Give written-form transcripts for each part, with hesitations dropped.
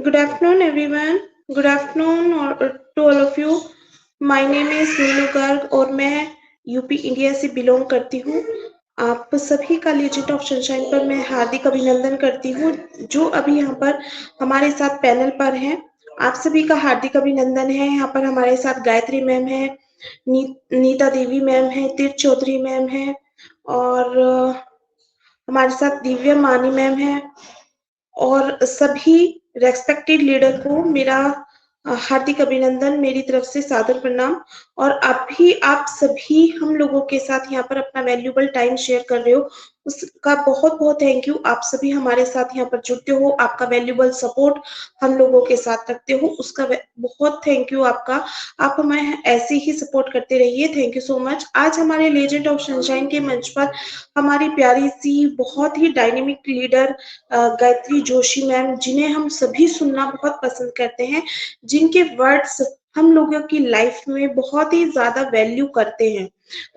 Good afternoon, everyone. Good afternoon to all of you. My name is नीलू गर्ग और मैं UP India से belong करती हूँ। आप सभी का लेजेंड ऑफ सनशाइन पर मैं हार्दिक अभिनंदन करती हूँ जो अभी यहाँ पर हमारे साथ पैनल पर हैं। आप सभी का हार्दिक अभिनंदन है। यहाँ पर हमारे साथ गायत्री मैम है, नीता देवी मैम है, तीर्थ चौधरी मैम है और हमारे साथ दिव्या मानी मैम है और सभी रेस्पेक्टेड लीडर को मेरा हार्दिक अभिनंदन, मेरी तरफ से सादर प्रणाम। और अभी आप सभी हम लोगों के साथ यहाँ पर अपना वैल्यूएबल टाइम शेयर कर रहे हो, उसका बहुत बहुत थैंक यू। आप सभी हमारे साथ यहाँ पर जुड़ते हो, आपका वैल्यूएबल सपोर्ट हम लोगों के साथ रखते हो, उसका बहुत थैंक यू आपका। आप हमें ऐसे ही सपोर्ट करते रहिए। Thank you so much. आज हमारे लेजेंड ऑफ सनशाइन के मंच पर हमारी प्यारी सी बहुत ही dynamic leader Gayatri Joshi ma'am, जिन्हें हम सभी सुनना बहुत पसंद करते हैं, जिनके वर्ड्स हम लोगों की लाइफ में बहुत ही ज्यादा वैल्यू करते हैं,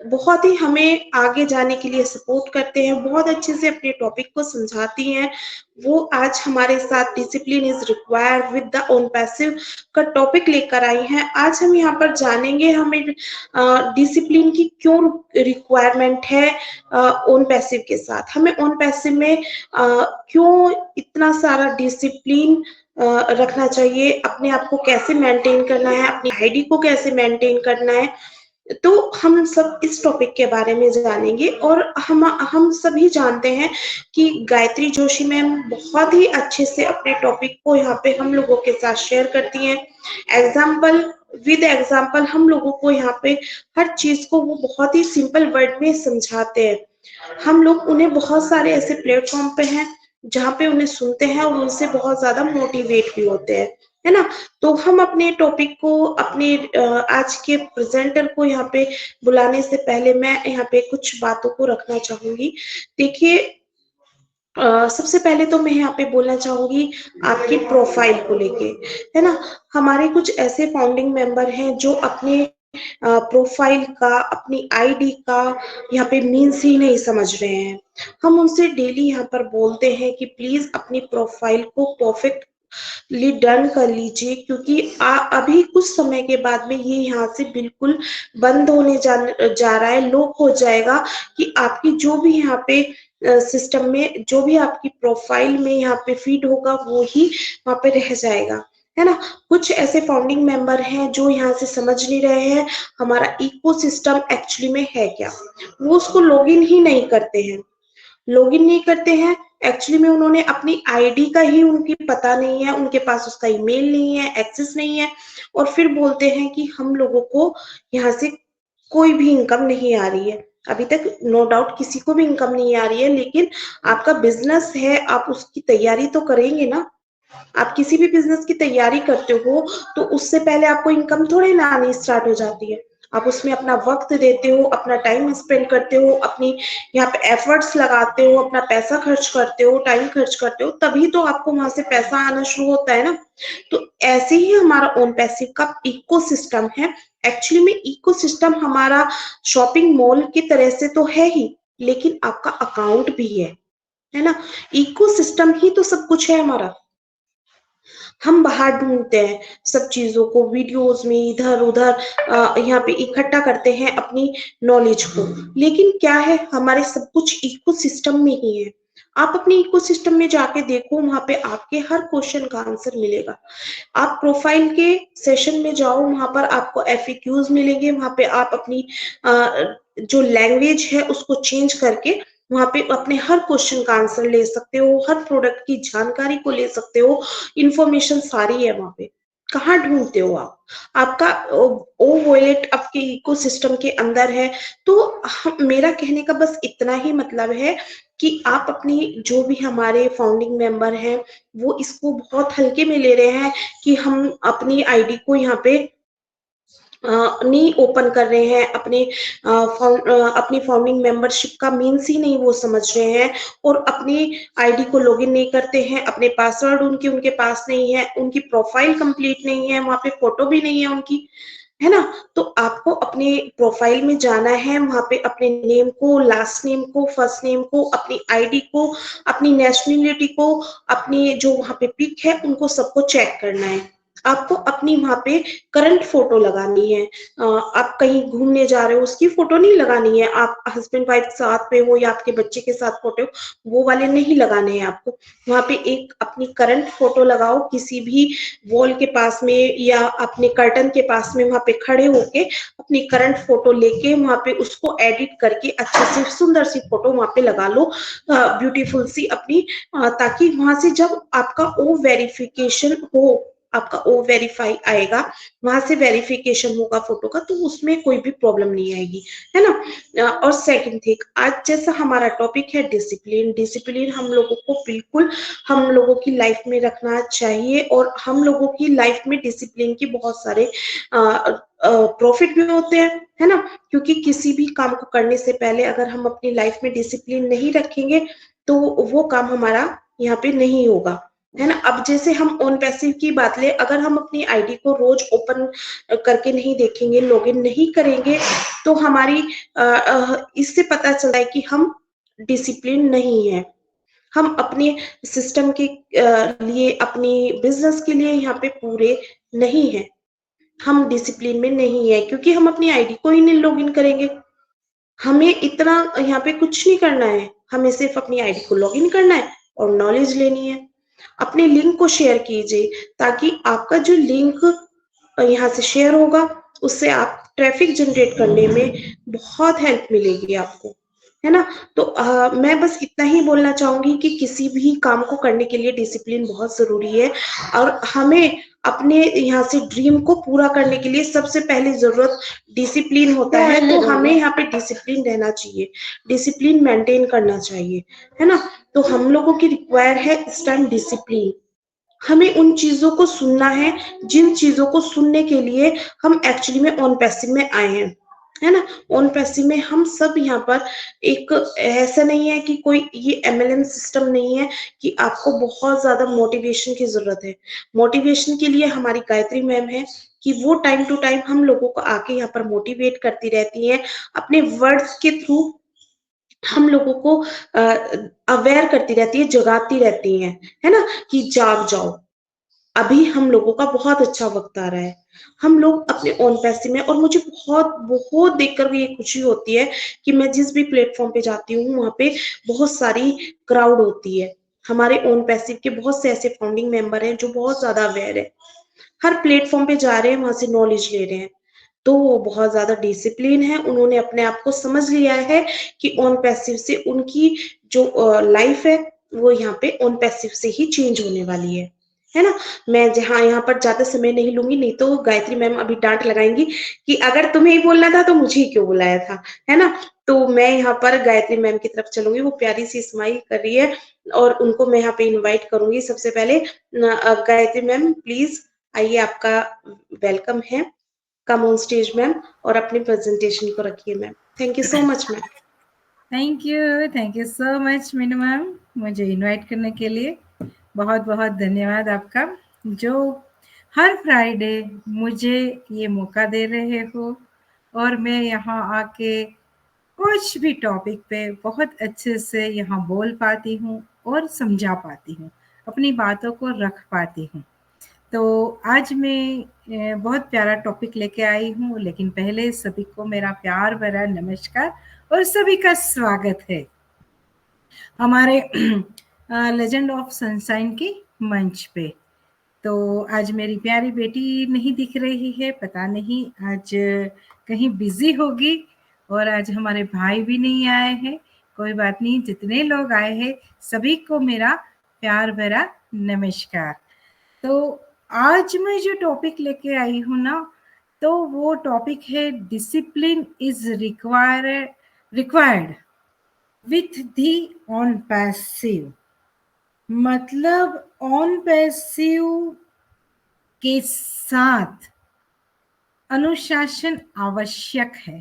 बहुत ही हमें आगे जाने के लिए सपोर्ट करते हैं, बहुत अच्छे से अपने टॉपिक को समझाती हैं। वो आज हमारे साथ discipline is required with the own passive का टॉपिक लेकर आई हैं। आज हम यहाँ पर जानेंगे हमें डिसिप्लिन की क्यों रिक्वायरमेंट है ओन पैसिव के साथ, हमें ओन पैसिव में क्यों इतना सारा डिसिप्लिन रखना चाहिए, अपने आप को कैसे मेंटेन करना है, अपनी आईडी को कैसे मेंटेन करना है। तो हम सब इस टॉपिक के बारे में जानेंगे। और हम सभी जानते हैं कि गायत्री जोशी मैम बहुत ही अच्छे से अपने टॉपिक को यहाँ पे हम लोगों के साथ शेयर करती हैं। एग्जाम्पल विद एग्जाम्पल हम लोगों को यहाँ पे हर चीज को वो बहुत ही सिंपल वर्ड में समझाते हैं। हम लोग उन्हें बहुत सारे ऐसे प्लेटफॉर्म पे हैं जहाँ पे उन्हें सुनते हैं और उनसे बहुत ज्यादा मोटिवेट भी होते हैं, है ना। तो हम अपने टॉपिक को, अपने आज के प्रेजेंटर को यहाँ पे बुलाने से पहले मैं यहाँ पे कुछ बातों को रखना चाहूंगी। देखिए, सबसे पहले तो मैं यहाँ पे बोलना चाहूंगी आपकी प्रोफाइल को लेके, है ना। हमारे कुछ ऐसे फाउंडिंग मेंबर हैं जो अपने प्रोफाइल का, अपनी आईडी का यहाँ पे मीन्स ही नहीं समझ रहे हैं। हम उनसे डेली यहाँ पर बोलते हैं कि प्लीज अपनी प्रोफाइल को परफेक्ट डन कर लीजिए, क्योंकि अभी कुछ समय के बाद में ये यहाँ से बिल्कुल बंद होने जा रहा है, लॉक हो जाएगा कि आपकी जो भी यहाँ पे सिस्टम में जो भी आपकी प्रोफाइल में यहाँ पे फीड होगा वो ही वहां पे रह जाएगा, है ना। कुछ ऐसे फाउंडिंग मेंबर हैं जो यहाँ से समझ नहीं रहे हैं हमारा इकोसिस्टम एक्चुअली में है क्या। वो उसको लॉगिन ही नहीं करते हैं, लॉगिन नहीं करते हैं। एक्चुअली में उन्होंने अपनी आईडी का ही उनकी पता नहीं है, उनके पास उसका ईमेल नहीं है, एक्सेस नहीं है, और फिर बोलते हैं कि हम लोगों को यहाँ से कोई भी इनकम नहीं आ रही है। अभी तक नो डाउट किसी को भी इनकम नहीं आ रही है, लेकिन आपका बिजनेस है, आप उसकी तैयारी तो करेंगे ना। आप किसी भी बिजनेस की तैयारी करते हो तो उससे पहले आपको इनकम थोड़ी ना आनी स्टार्ट हो जाती है। आप उसमें अपना वक्त देते हो, अपना टाइम स्पेंड करते हो, अपनी यहाँ पे एफर्ट्स लगाते हो, अपना पैसा खर्च करते हो, टाइम खर्च करते हो, तभी तो आपको वहां से पैसा आना शुरू होता है ना। तो ऐसे ही हमारा ओन पैसिव का इकोसिस्टम है। एक्चुअली में इकोसिस्टम हमारा शॉपिंग मॉल की तरह से तो है ही, लेकिन आपका अकाउंट भी है ना। इकोसिस्टम ही तो सब कुछ है हमारा। हम बाहर ढूंढते हैं सब चीजों को, वीडियोस में इधर उधर यहाँ पे इकट्ठा करते हैं अपनी नॉलेज को, लेकिन क्या है, हमारे सब कुछ इकोसिस्टम में ही है। आप अपने इकोसिस्टम में जाके देखो, वहां पे आपके हर क्वेश्चन का आंसर मिलेगा। आप प्रोफाइल के सेशन में जाओ, वहां पर आपको एफएक्यूज मिलेंगे, वहां पे आप अपनी जो लैंग्वेज है उसको चेंज करके वहां पे अपने हर क्वेश्चन का आंसर ले सकते हो, हर प्रोडक्ट की जानकारी को ले सकते हो। इंफॉर्मेशन सारी है वहां पे। कहाँ ढूंढते हो आप? आपका ओ वॉलेट आपके इकोसिस्टम के अंदर है। तो मेरा कहने का बस इतना ही मतलब है कि आप अपनी जो भी हमारे फाउंडिंग मेंबर हैं वो इसको बहुत हल्के में ले रहे हैं कि हम अपनी आईडी को यहाँ पे नहीं ओपन कर रहे हैं, अपनी फाउंडिंग मेंबरशिप का मीन्स ही नहीं वो समझ रहे हैं, और अपनी आईडी को लॉगिन नहीं करते हैं, अपने पासवर्ड उनके उनके पास नहीं है, उनकी प्रोफाइल कंप्लीट नहीं है, वहां पे फोटो भी नहीं है उनकी। है ना। तो आपको अपने प्रोफाइल में जाना है, वहां पे अपने नेम को, लास्ट नेम को, फर्स्ट नेम को, अपनी आईडी को, अपनी नेशनलिटी को, अपनी जो वहां पे पिक है उनको सबको चेक करना है। आपको अपनी वहां पे करंट फोटो लगानी है। आप कहीं घूमने जा रहे हो उसकी फोटो नहीं लगानी है, आप हस्बैंड वाइफ साथ में हो या आपके बच्चे के साथ फोटो, वो वाले नहीं लगाने हैं आपको। वहां पे एक अपनी करंट फोटो लगाओ, किसी भी वॉल के पास में या अपने कर्टन के पास में वहां पे खड़े होके अपनी करंट फोटो लेके वहां पे उसको एडिट करके अच्छे से सुंदर सी फोटो वहां पे लगा लो, ब्यूटीफुल सी अपनी, ताकि वहां से जब आपका ओ वेरिफिकेशन हो, आपका ओ वेरीफाई आएगा, वहां से वेरिफिकेशन होगा फोटो का, तो उसमें कोई भी प्रॉब्लम नहीं आएगी, है ना। और सेकंड थिंग, आज जैसा हमारा टॉपिक है डिसिप्लिन, डिसिप्लिन हम लोगों को बिल्कुल हम लोगों की लाइफ में रखना चाहिए, और हम लोगों की लाइफ में डिसिप्लिन की बहुत सारे प्रॉफिट भी होते हैं, है ना। क्योंकि किसी भी काम को करने से पहले अगर हम अपनी लाइफ में डिसिप्लिन नहीं रखेंगे तो वो काम हमारा यहाँ पे नहीं होगा, है ना। अब जैसे हम ऑन पैसिव की बात ले, अगर हम अपनी आईडी को रोज ओपन करके नहीं देखेंगे, लॉगिन नहीं करेंगे, तो हमारी इससे पता चलता है कि हम डिसिप्लिन नहीं है। हम अपने सिस्टम के लिए, अपनी बिजनेस के लिए यहाँ पे पूरे नहीं है, हम डिसिप्लिन में नहीं है, क्योंकि हम अपनी आईडी को ही नहीं लॉगिन करेंगे। हमें इतना यहाँ पे कुछ नहीं करना है, हमें सिर्फ अपनी आईडी को लॉगिन करना है और नॉलेज लेनी है। अपने लिंक को शेयर कीजिए, ताकि आपका जो लिंक यहाँ से शेयर होगा उससे आप ट्रैफिक जनरेट करने में बहुत हेल्प मिलेगी आपको, है ना। तो मैं बस इतना ही बोलना चाहूंगी कि किसी भी काम को करने के लिए डिसिप्लिन बहुत जरूरी है, और हमें अपने यहाँ से ड्रीम को पूरा करने के लिए सबसे पहले जरूरत डिसिप्लिन होता है। तो हमें यहाँ पे डिसिप्लिन रहना चाहिए, डिसिप्लिन मेंटेन करना चाहिए, है ना। तो हम लोगों की रिक्वायर है इस टाइम डिसिप्लिन। हमें उन चीजों को सुनना है जिन चीजों को सुनने के लिए हम एक्चुअली में ऑन पैसिव में आए हैं, है ना। ऑन पैसिव में हम सब यहाँ पर, एक ऐसा नहीं है कि कोई ये एमएलएम सिस्टम नहीं है कि आपको बहुत ज्यादा मोटिवेशन की जरूरत है। मोटिवेशन के लिए हमारी गायत्री मैम है कि वो टाइम टू टाइम हम लोगों को आके यहाँ पर मोटिवेट करती रहती हैं, अपने वर्ड्स के थ्रू हम लोगों को अवेयर करती रहती है, जगाती रहती हैं, है ना, कि जाग जाओ, अभी हम लोगों का बहुत अच्छा वक्त आ रहा है। हम लोग अपने ओन पैसे में, और मुझे बहुत बहुत देखकर ये खुशी होती है कि मैं जिस भी प्लेटफॉर्म पे जाती हूँ वहां पे बहुत सारी क्राउड होती है। हमारे ओन पैसिव के बहुत से ऐसे फाउंडिंग मेंबर हैं जो बहुत ज्यादा अवेयर है, हर प्लेटफॉर्म पे जा रहे हैं, वहां से नॉलेज ले रहे हैं। तो वो बहुत ज्यादा डिसिप्लिन है, उन्होंने अपने आप को समझ लिया है कि ऑन पैसिव से उनकी जो लाइफ है वो यहाँ पे ऑन पैसिव से ही चेंज होने वाली है ना। मैं जहाँ यहाँ पर ज्यादा समय नहीं लूंगी, नहीं तो गायत्री मैम अभी डांट लगाएंगी कि अगर तुम्हें ही बोलना था तो मुझे ही क्यों बुलाया था, है ना। तो मैं यहाँ पर गायत्री मैम की तरफ चलूंगी, वो प्यारी सी स्माइल कर रही है, और उनको मैं यहाँ पे इनवाइट करूंगी। सबसे पहले गायत्री मैम प्लीज आइए, आपका वेलकम है, कम ऑन स्टेज मैम, और अपनी प्रेजेंटेशन को रखिए ma'am. Thank you so much ma'am. Thank you so much Meenu ma'am, मुझे इनवाइट करने के लिए बहुत बहुत धन्यवाद आपका, जो हर फ्राइडे मुझे ये मौका दे रहे हो और मैं यहाँ आके कुछ भी टॉपिक पे बहुत अच्छे से यहाँ बोल पाती हूँ और समझा पाती हूँ, अपनी बातों को रख पाती हूँ। तो आज मैं बहुत प्यारा टॉपिक लेके आई हूँ, लेकिन पहले सभी को मेरा प्यार भरा नमस्कार और सभी का स्वागत है हमारे लेजेंड ऑफ सनशाइन की मंच पे। तो आज मेरी प्यारी बेटी नहीं दिख रही है, पता नहीं आज कहीं बिजी होगी, और आज हमारे भाई भी नहीं आए हैं। कोई बात नहीं, जितने लोग आए हैं सभी को मेरा प्यार भरा नमस्कार। तो आज मैं जो टॉपिक लेके आई हूँ ना, तो वो टॉपिक है discipline is required with the on passive. मतलब ऑन पैसिव के साथ अनुशासन आवश्यक है।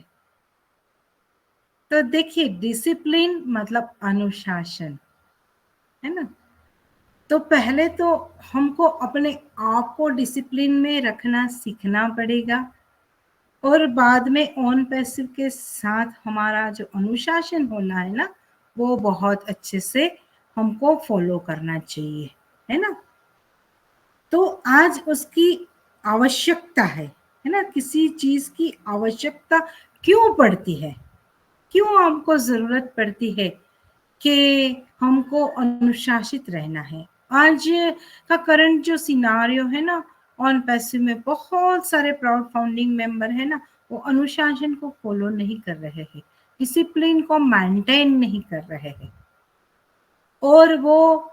तो देखिए, डिसिप्लिन मतलब अनुशासन, है ना। तो पहले तो हमको अपने आप को डिसिप्लिन में रखना सीखना पड़ेगा। और बाद में ऑन पैसिव के साथ हमारा जो अनुशासन होना है ना, वो बहुत अच्छे से हमको फॉलो करना चाहिए, है ना। तो आज उसकी आवश्यकता है ना, किसी चीज की आवश्यकता क्यों पड़ती है, क्यों हमको जरूरत पड़ती है कि हमको अनुशासित रहना है। आज का करंट जो सिनारियो है ना, ऑन पैसिव में बहुत सारे प्राउड फाउंडिंग मेंबर है ना, वो अनुशासन को फॉलो नहीं कर रहे हैं, डिसिप्लिन को मेंटेन नहीं कर रहे हैं, और वो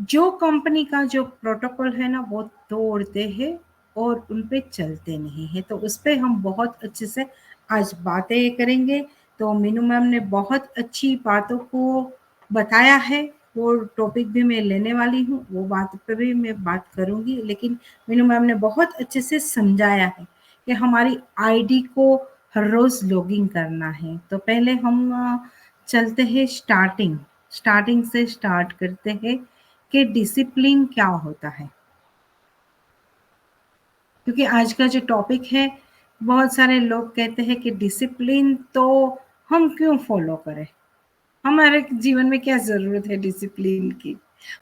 जो कंपनी का जो प्रोटोकॉल है ना वो तोड़ते हैं और उन पे चलते नहीं है। तो उस पे हम बहुत अच्छे से आज बातें करेंगे। तो मीनू मैम ने बहुत अच्छी बातों को बताया है, वो टॉपिक भी मैं लेने वाली हूँ, वो बात पे भी मैं बात करूंगी। लेकिन मीनू मैम ने बहुत अच्छे से समझाया है कि हमारी आईडी को हर रोज लॉगिंग करना है। तो पहले हम चलते हैं स्टार्टिंग से स्टार्ट करते हैं कि डिसिप्लिन क्या होता है, क्योंकि आज का जो टॉपिक है, बहुत सारे लोग कहते हैं कि डिसिप्लिन तो हम क्यों फॉलो करें, हमारे जीवन में क्या जरूरत है डिसिप्लिन की,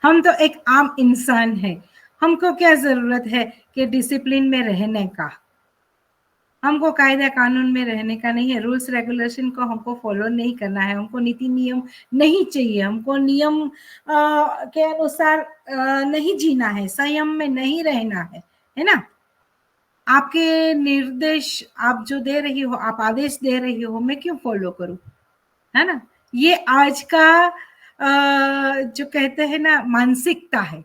हम तो एक आम इंसान है, हमको क्या जरूरत है कि डिसिप्लिन में रहने का, हमको कायदा कानून में रहने का नहीं है, रूल्स रेगुलेशन को हमको फॉलो नहीं करना है, हमको नीति नियम नहीं चाहिए, हमको नियम के अनुसार नहीं जीना है, संयम में नहीं रहना है ना। आपके निर्देश आप जो दे रही हो, आप आदेश दे रही हो, मैं क्यों फॉलो करूं, है ना। ये आज का जो कहते हैं ना मानसिकता है,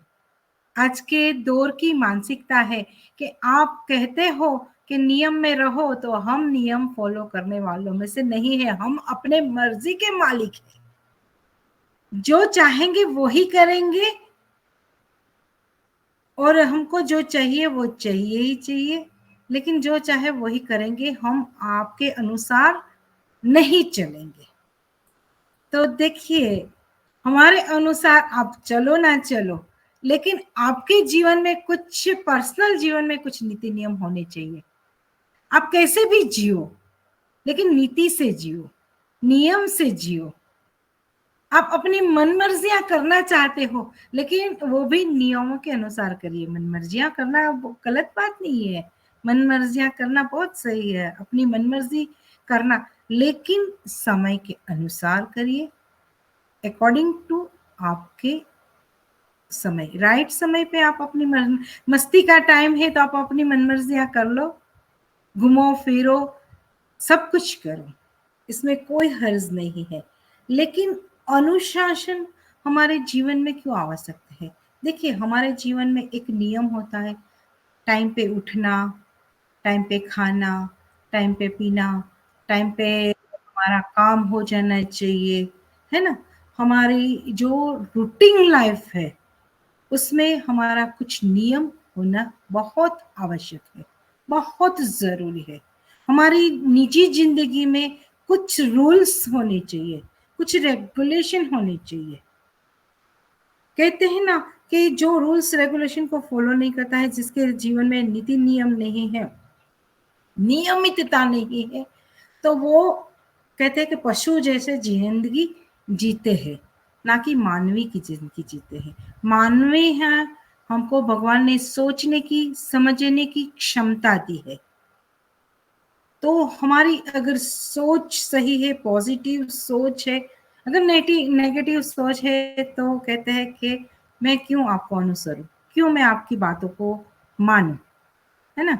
आज के दौर की मानसिकता है कि आप कहते हो कि नियम में रहो, तो हम नियम फॉलो करने वालों में से नहीं है, हम अपने मर्जी के मालिक हैं, जो चाहेंगे वो ही करेंगे, और हमको जो चाहिए वो चाहिए ही चाहिए, लेकिन जो चाहे वही करेंगे, हम आपके अनुसार नहीं चलेंगे। तो देखिए, हमारे अनुसार आप चलो ना चलो, लेकिन आपके जीवन में कुछ पर्सनल जीवन में कुछ नीति नियम होने चाहिए। आप कैसे भी जियो, लेकिन नीति से जियो, नियम से जियो। आप अपनी मन मर्जियां करना चाहते हो, लेकिन वो भी नियमों के अनुसार करिए। मन मर्जियां करना गलत बात नहीं है, मन मर्जियां करना बहुत सही है, अपनी मन मर्जी करना, लेकिन समय के अनुसार करिए, अकॉर्डिंग टू आपके समय, राइट समय पे आप अपनी मस्ती का टाइम है तो आप अपनी मन मर्जियां कर लो, घूमो फिरो, सब कुछ करो, इसमें कोई हर्ज नहीं है। लेकिन अनुशासन हमारे जीवन में क्यों आवश्यक है? देखिए, हमारे जीवन में एक नियम होता है, टाइम पे उठना, टाइम पे खाना, टाइम पे पीना, टाइम पे हमारा काम हो जाना चाहिए, है ना। हमारी जो रूटीन लाइफ है उसमें हमारा कुछ नियम होना बहुत आवश्यक है, बहुत जरूरी है। हमारी निजी जिंदगी में कुछ रूल्स होने चाहिए, कुछ रेगुलेशन होने चाहिए। कहते हैं ना कि जो रूल्स रेगुलेशन को फॉलो नहीं करता है, जिसके जीवन में नीति नियम नहीं है, नियमितता नहीं है, तो वो कहते हैं कि पशु जैसे जिंदगी जीते हैं, ना कि मानवी की जिंदगी जीते हैं। मानवी है, हमको भगवान ने सोचने की, समझने की क्षमता दी है। तो हमारी अगर सोच सही है, पॉजिटिव सोच है, अगर नेगेटिव सोच है, तो कहते हैं कि मैं क्यों आपको अनुसरूं, क्यों मैं आपकी बातों को मानूं, है ना।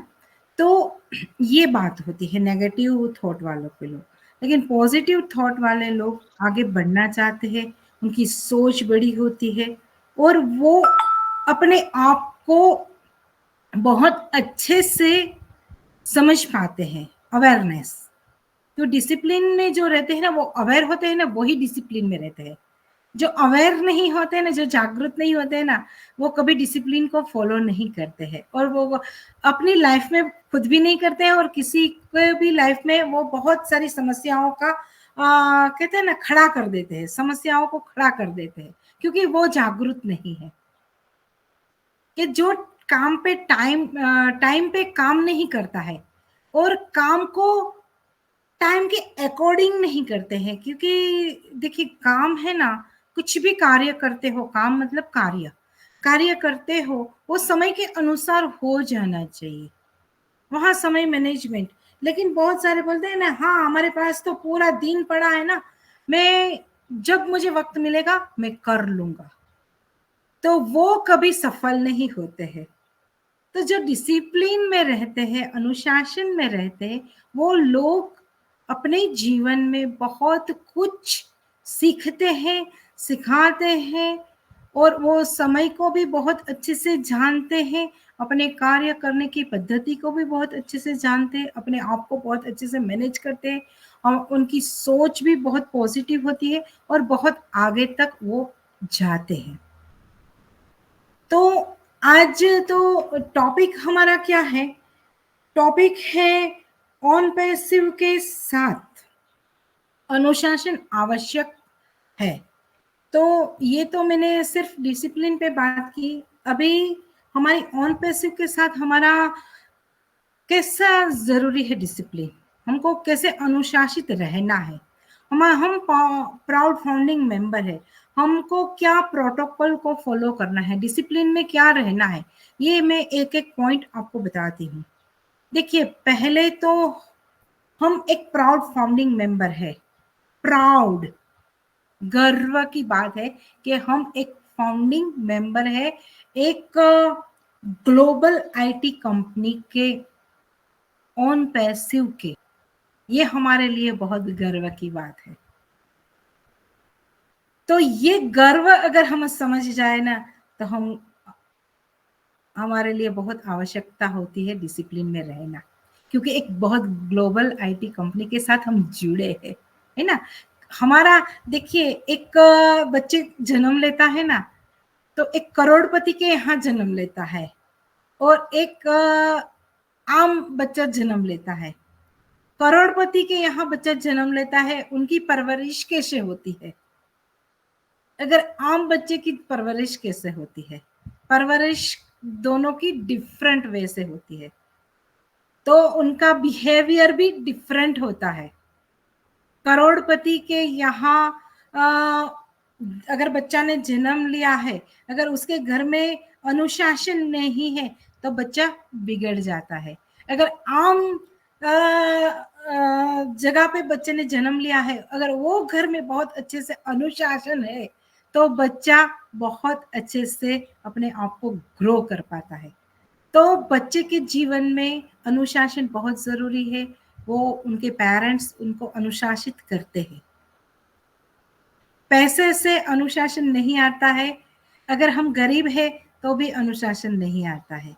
तो ये बात होती है नेगेटिव थॉट वालों के लोग। लेकिन पॉजिटिव थॉट वाले लोग आगे बढ़ना चाहते हैं, उनकी सोच बड़ी होती है, और वो अपने आप को बहुत अच्छे से समझ पाते हैं, अवेयरनेस। तो डिसिप्लिन में जो रहते हैं ना, वो अवेयर होते हैं ना, वही डिसिप्लिन में रहते हैं। जो अवेयर नहीं होते हैं ना, जो जागरूक नहीं होते हैं ना, वो कभी डिसिप्लिन को फॉलो नहीं करते हैं, और वो अपनी लाइफ में खुद भी नहीं करते हैं, और किसी के भी लाइफ में वो बहुत सारी समस्याओं का कहते हैं ना खड़ा कर देते हैं, समस्याओं को खड़ा कर देते हैं, क्योंकि वो जागरूक नहीं है। कि जो काम पे टाइम पे काम नहीं करता है, और काम को टाइम के अकॉर्डिंग नहीं करते हैं, क्योंकि देखिए काम है ना, कुछ भी कार्य करते हो, काम मतलब कार्य कार्य करते हो, वो समय के अनुसार हो जाना चाहिए, वहां समय मैनेजमेंट। लेकिन बहुत सारे बोलते हैं ना, हाँ हमारे पास तो पूरा दिन पड़ा है ना, मैं जब मुझे वक्त मिलेगा मैं कर लूंगा, तो वो कभी सफल नहीं होते हैं। तो जो डिसिप्लिन में रहते हैं, अनुशासन में रहते हैं, वो लोग अपने जीवन में बहुत कुछ सीखते हैं, सिखाते हैं, और वो समय को भी बहुत अच्छे से जानते हैं, अपने कार्य करने की पद्धति को भी बहुत अच्छे से जानते हैं, अपने आप को बहुत अच्छे से मैनेज करते हैं, और उनकी सोच भी बहुत पॉजिटिव होती है, और बहुत आगे तक वो जाते हैं। तो आज तो टॉपिक हमारा क्या है? टॉपिक है ऑन पैसिव के साथ अनुशासन आवश्यक है। तो ये तो मैंने सिर्फ डिसिप्लिन पे बात की। अभी हमारी ऑन पैसिव के साथ हमारा कैसा जरूरी है डिसिप्लिन, हमको कैसे अनुशासित रहना है। हम प्राउड फाउंडिंग मेंबर है, हमको क्या प्रोटोकॉल को फॉलो करना है, डिसिप्लिन में क्या रहना है, ये मैं एक एक पॉइंट आपको बताती हूँ। देखिए, पहले तो हम एक प्राउड फाउंडिंग मेंबर है। प्राउड, गर्व की बात है कि हम एक फाउंडिंग मेंबर है एक ग्लोबल आईटी कंपनी के, ऑन पैसिव के। ये हमारे लिए बहुत गर्व की बात है। तो ये गर्व अगर हम समझ जाए ना, तो हमारे लिए बहुत आवश्यकता होती है डिसिप्लिन में रहना, क्योंकि एक बहुत ग्लोबल आईटी कंपनी के साथ हम जुड़े हैं, है ना। हमारा देखिए, एक बच्चे जन्म लेता है ना, तो एक करोड़पति के यहाँ जन्म लेता है, और एक आम बच्चा जन्म लेता है। करोड़पति के यहाँ बच्चा जन्म लेता है, उनकी परवरिश कैसे होती है, अगर आम बच्चे की परवरिश कैसे होती है, परवरिश दोनों की डिफरेंट वे से होती है, तो उनका बिहेवियर भी डिफरेंट होता है। करोड़पति के यहाँ अगर बच्चा ने जन्म लिया है, अगर उसके घर में अनुशासन नहीं है, तो बच्चा बिगड़ जाता है। अगर आम जगह पे बच्चे ने जन्म लिया है, अगर वो घर में बहुत अच्छे से अनुशासन है, तो बच्चा बहुत अच्छे से अपने आप को ग्रो कर पाता है। तो बच्चे के जीवन में अनुशासन बहुत जरूरी है, वो उनके पेरेंट्स उनको अनुशासित करते हैं। पैसे से अनुशासन नहीं आता है, अगर हम गरीब है तो भी अनुशासन नहीं आता है।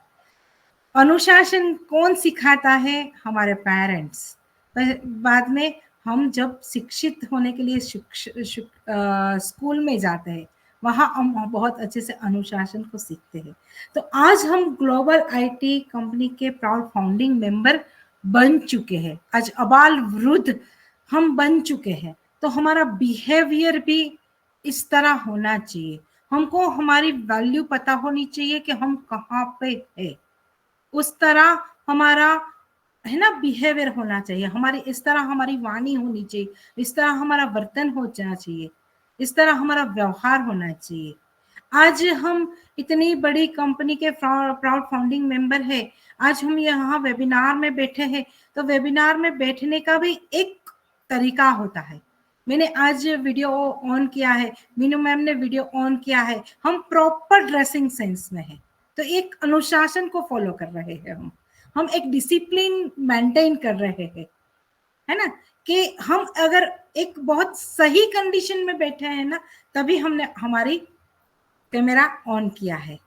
अनुशासन कौन सिखाता है? हमारे पेरेंट्स। बाद में हम जब शिक्षित होने के लिए स्कूल में जाते हैं, वहां हम बहुत अच्छे से अनुशासन को सीखते हैं। तो आज हम ग्लोबल आईटी कंपनी के प्राउड फाउंडिंग मेंबर बन चुके हैं, आज अबाल वृद्ध हम बन चुके हैं। तो हमारा बिहेवियर भी इस तरह होना चाहिए, हमको हमारी वैल्यू पता होनी चाहिए कि हम कहाँ पे है, उस तरह हमारा, है ना, बिहेवियर होना चाहिए, हमारी इस तरह हमारी वाणी होनी चाहिए, इस तरह हमारा वर्तन होना चाहिए, इस तरह हमारा व्यवहार होना चाहिए। आज हम इतनी बड़ी कंपनी के प्राउड फाउंडिंग मेंबर है, आज हम यहाँ वेबिनार में बैठे हैं, तो वेबिनार में बैठने का भी एक तरीका होता है। मैंने आज वीडियो ऑन किया है, मीनू मैम ने वीडियो ऑन किया है, हम प्रॉपर ड्रेसिंग सेंस में है, तो एक अनुशासन को फॉलो कर रहे हैं, हम एक डिसिप्लिन मेंटेन कर रहे हैं, है ना, कि हम अगर एक बहुत सही कंडीशन में बैठे हैं ना, तभी हमने हमारी कैमरा ऑन किया है।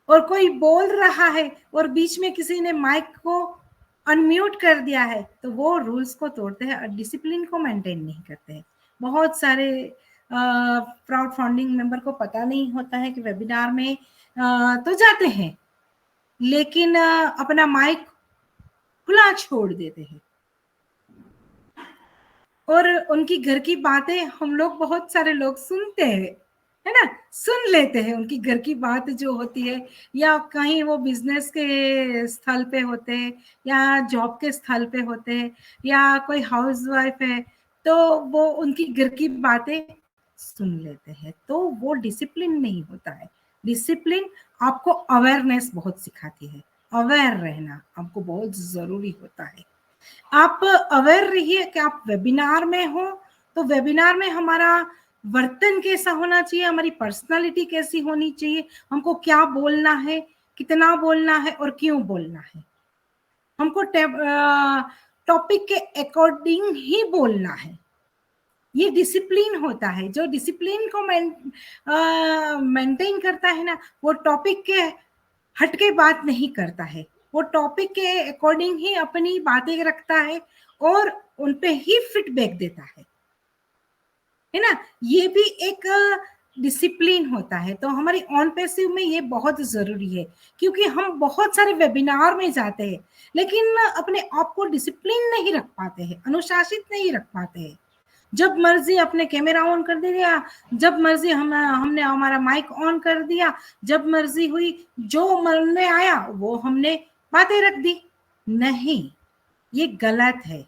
और कोई बोल रहा है और बीच में किसी ने माइक को अनम्यूट कर दिया है, तो वो रूल्स को तोड़ते हैं और डिसिप्लिन को मेंटेन नहीं करते हैं। बहुत सारे प्राउड फाउंडिंग मेंबर को पता नहीं होता है कि वेबिनार में तो जाते हैं, लेकिन अपना माइक खुला छोड़ देते हैं, और उनकी घर की बातें हम लोग बहुत सारे लोग सुनते हैं, है ना, सुन लेते हैं उनकी घर की बात जो होती है, या कहीं वो बिजनेस के स्थल पे होते हैं या जॉब के स्थल पे होते हैं या कोई हाउसवाइफ है, तो वो उनकी घर की बातें सुन लेते हैं। तो वो डिसिप्लिन नहीं होता है। डिसिप्लिन आपको अवेयरनेस बहुत सिखाती है। अवेयर रहना आपको बहुत जरूरी होता है। आप अवेयर रहिए कि आप वेबिनार में हो, तो वेबिनार में हमारा वर्तन कैसा होना चाहिए, हमारी पर्सनालिटी कैसी होनी चाहिए, हमको क्या बोलना है, कितना बोलना है और क्यों बोलना है। हमको टॉपिक के अकॉर्डिंग ही बोलना है। ये डिसिप्लिन होता है। जो डिसिप्लिन को मेंटेन करता है ना, वो टॉपिक के हटके बात नहीं करता है, वो टॉपिक के अकॉर्डिंग ही अपनी बातें रखता है और उन पे ही फीडबैक देता है ना। ये भी एक डिसिप्लिन होता है। तो हमारी ऑन पैसिव में ये बहुत जरूरी है, क्योंकि हम बहुत सारे वेबिनार में जाते हैं लेकिन अपने आप को डिसिप्लिन नहीं रख पाते हैं, अनुशासित नहीं रख पाते हैं। जब मर्जी अपने कैमरा ऑन कर दिया, जब मर्जी हमने हमारा माइक ऑन कर दिया, जब मर्जी हुई, जो मन में आया वो हमने बातें रख दी। नहीं, ये गलत है।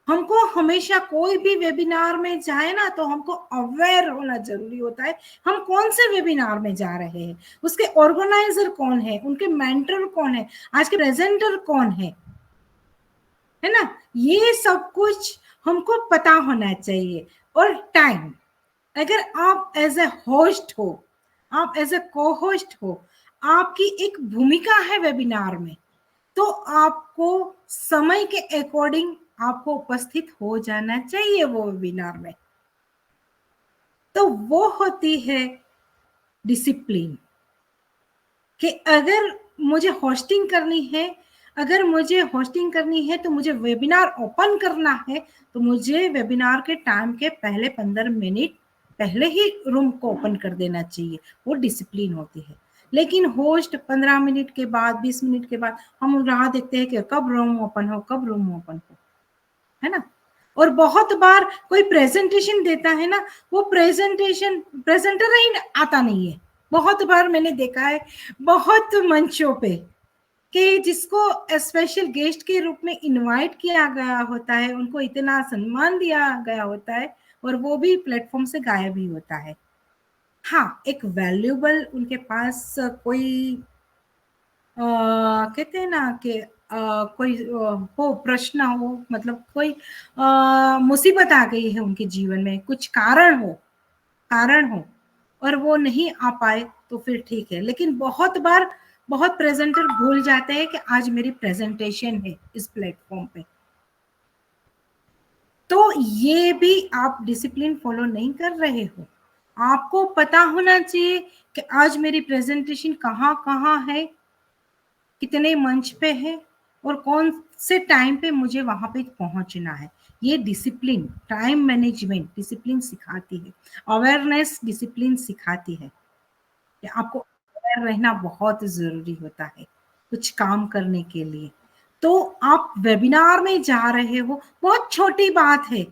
हमको हमेशा कोई भी वेबिनार में जाए ना, तो हमको अवेयर होना जरूरी होता है। हम कौन से वेबिनार में जा रहे हैं, उसके ऑर्गेनाइजर कौन है, उनके मेंटर कौन है, आज के प्रेजेंटर कौन है ना। ये सब कुछ हमको पता होना चाहिए। और टाइम, अगर आप एज ए होस्ट हो, आप एज ए को होस्ट हो, आपकी एक भूमिका है वेबिनार में, तो आपको समय के अकॉर्डिंग आपको उपस्थित हो जाना चाहिए वो वेबिनार में। तो वो होती है डिसिप्लिन, कि अगर मुझे होस्टिंग करनी है, अगर मुझे होस्टिंग करनी है तो मुझे वेबिनार ओपन करना है, तो मुझे वेबिनार के टाइम के पहले 15 मिनट पहले ही रूम को ओपन कर देना चाहिए। वो डिसिप्लिन होती है। लेकिन होस्ट 15 मिनट के बाद, 20 मिनट के बाद हम राह देखते हैं कि कब रूम ओपन हो, कब रूम ओपन हो, है ना। और बहुत बार कोई प्रेजेंटेशन देता है ना, वो प्रेजेंटर ही आता नहीं है। बहुत बार मैंने देखा है बहुत मंचों पे कि जिसको स्पेशल गेस्ट के रूप में इनवाइट किया गया होता है, उनको इतना सम्मान दिया गया होता है और वो भी प्लेटफॉर्म से गायब ही होता है। हाँ, एक वैल्यूबल उनके पास कोई कहते हैं ना कि कोई हो प्रश्न हो, मतलब कोई मुसीबत आ गई है उनके जीवन में, कुछ कारण हो और वो नहीं आ पाए, तो फिर ठीक है। लेकिन बहुत बार बहुत प्रेजेंटर भूल जाते हैं कि आज मेरी प्रेजेंटेशन है इस प्लेटफॉर्म पे। तो ये भी आप डिसिप्लिन फॉलो नहीं कर रहे हो। आपको पता होना चाहिए कि आज मेरी प्रेजेंटेशन कहाँ कहाँ है, कितने मंच पे है और कौन से टाइम पे मुझे वहां पे पहुंचना है। ये डिसिप्लिन, टाइम मैनेजमेंट डिसिप्लिन सिखाती है। अवेयरनेस डिसिप्लिन सिखाती है कि आपको अवेयर रहना बहुत जरूरी होता है कुछ काम करने के लिए। तो आप वेबिनार में जा रहे हो, बहुत छोटी बात है,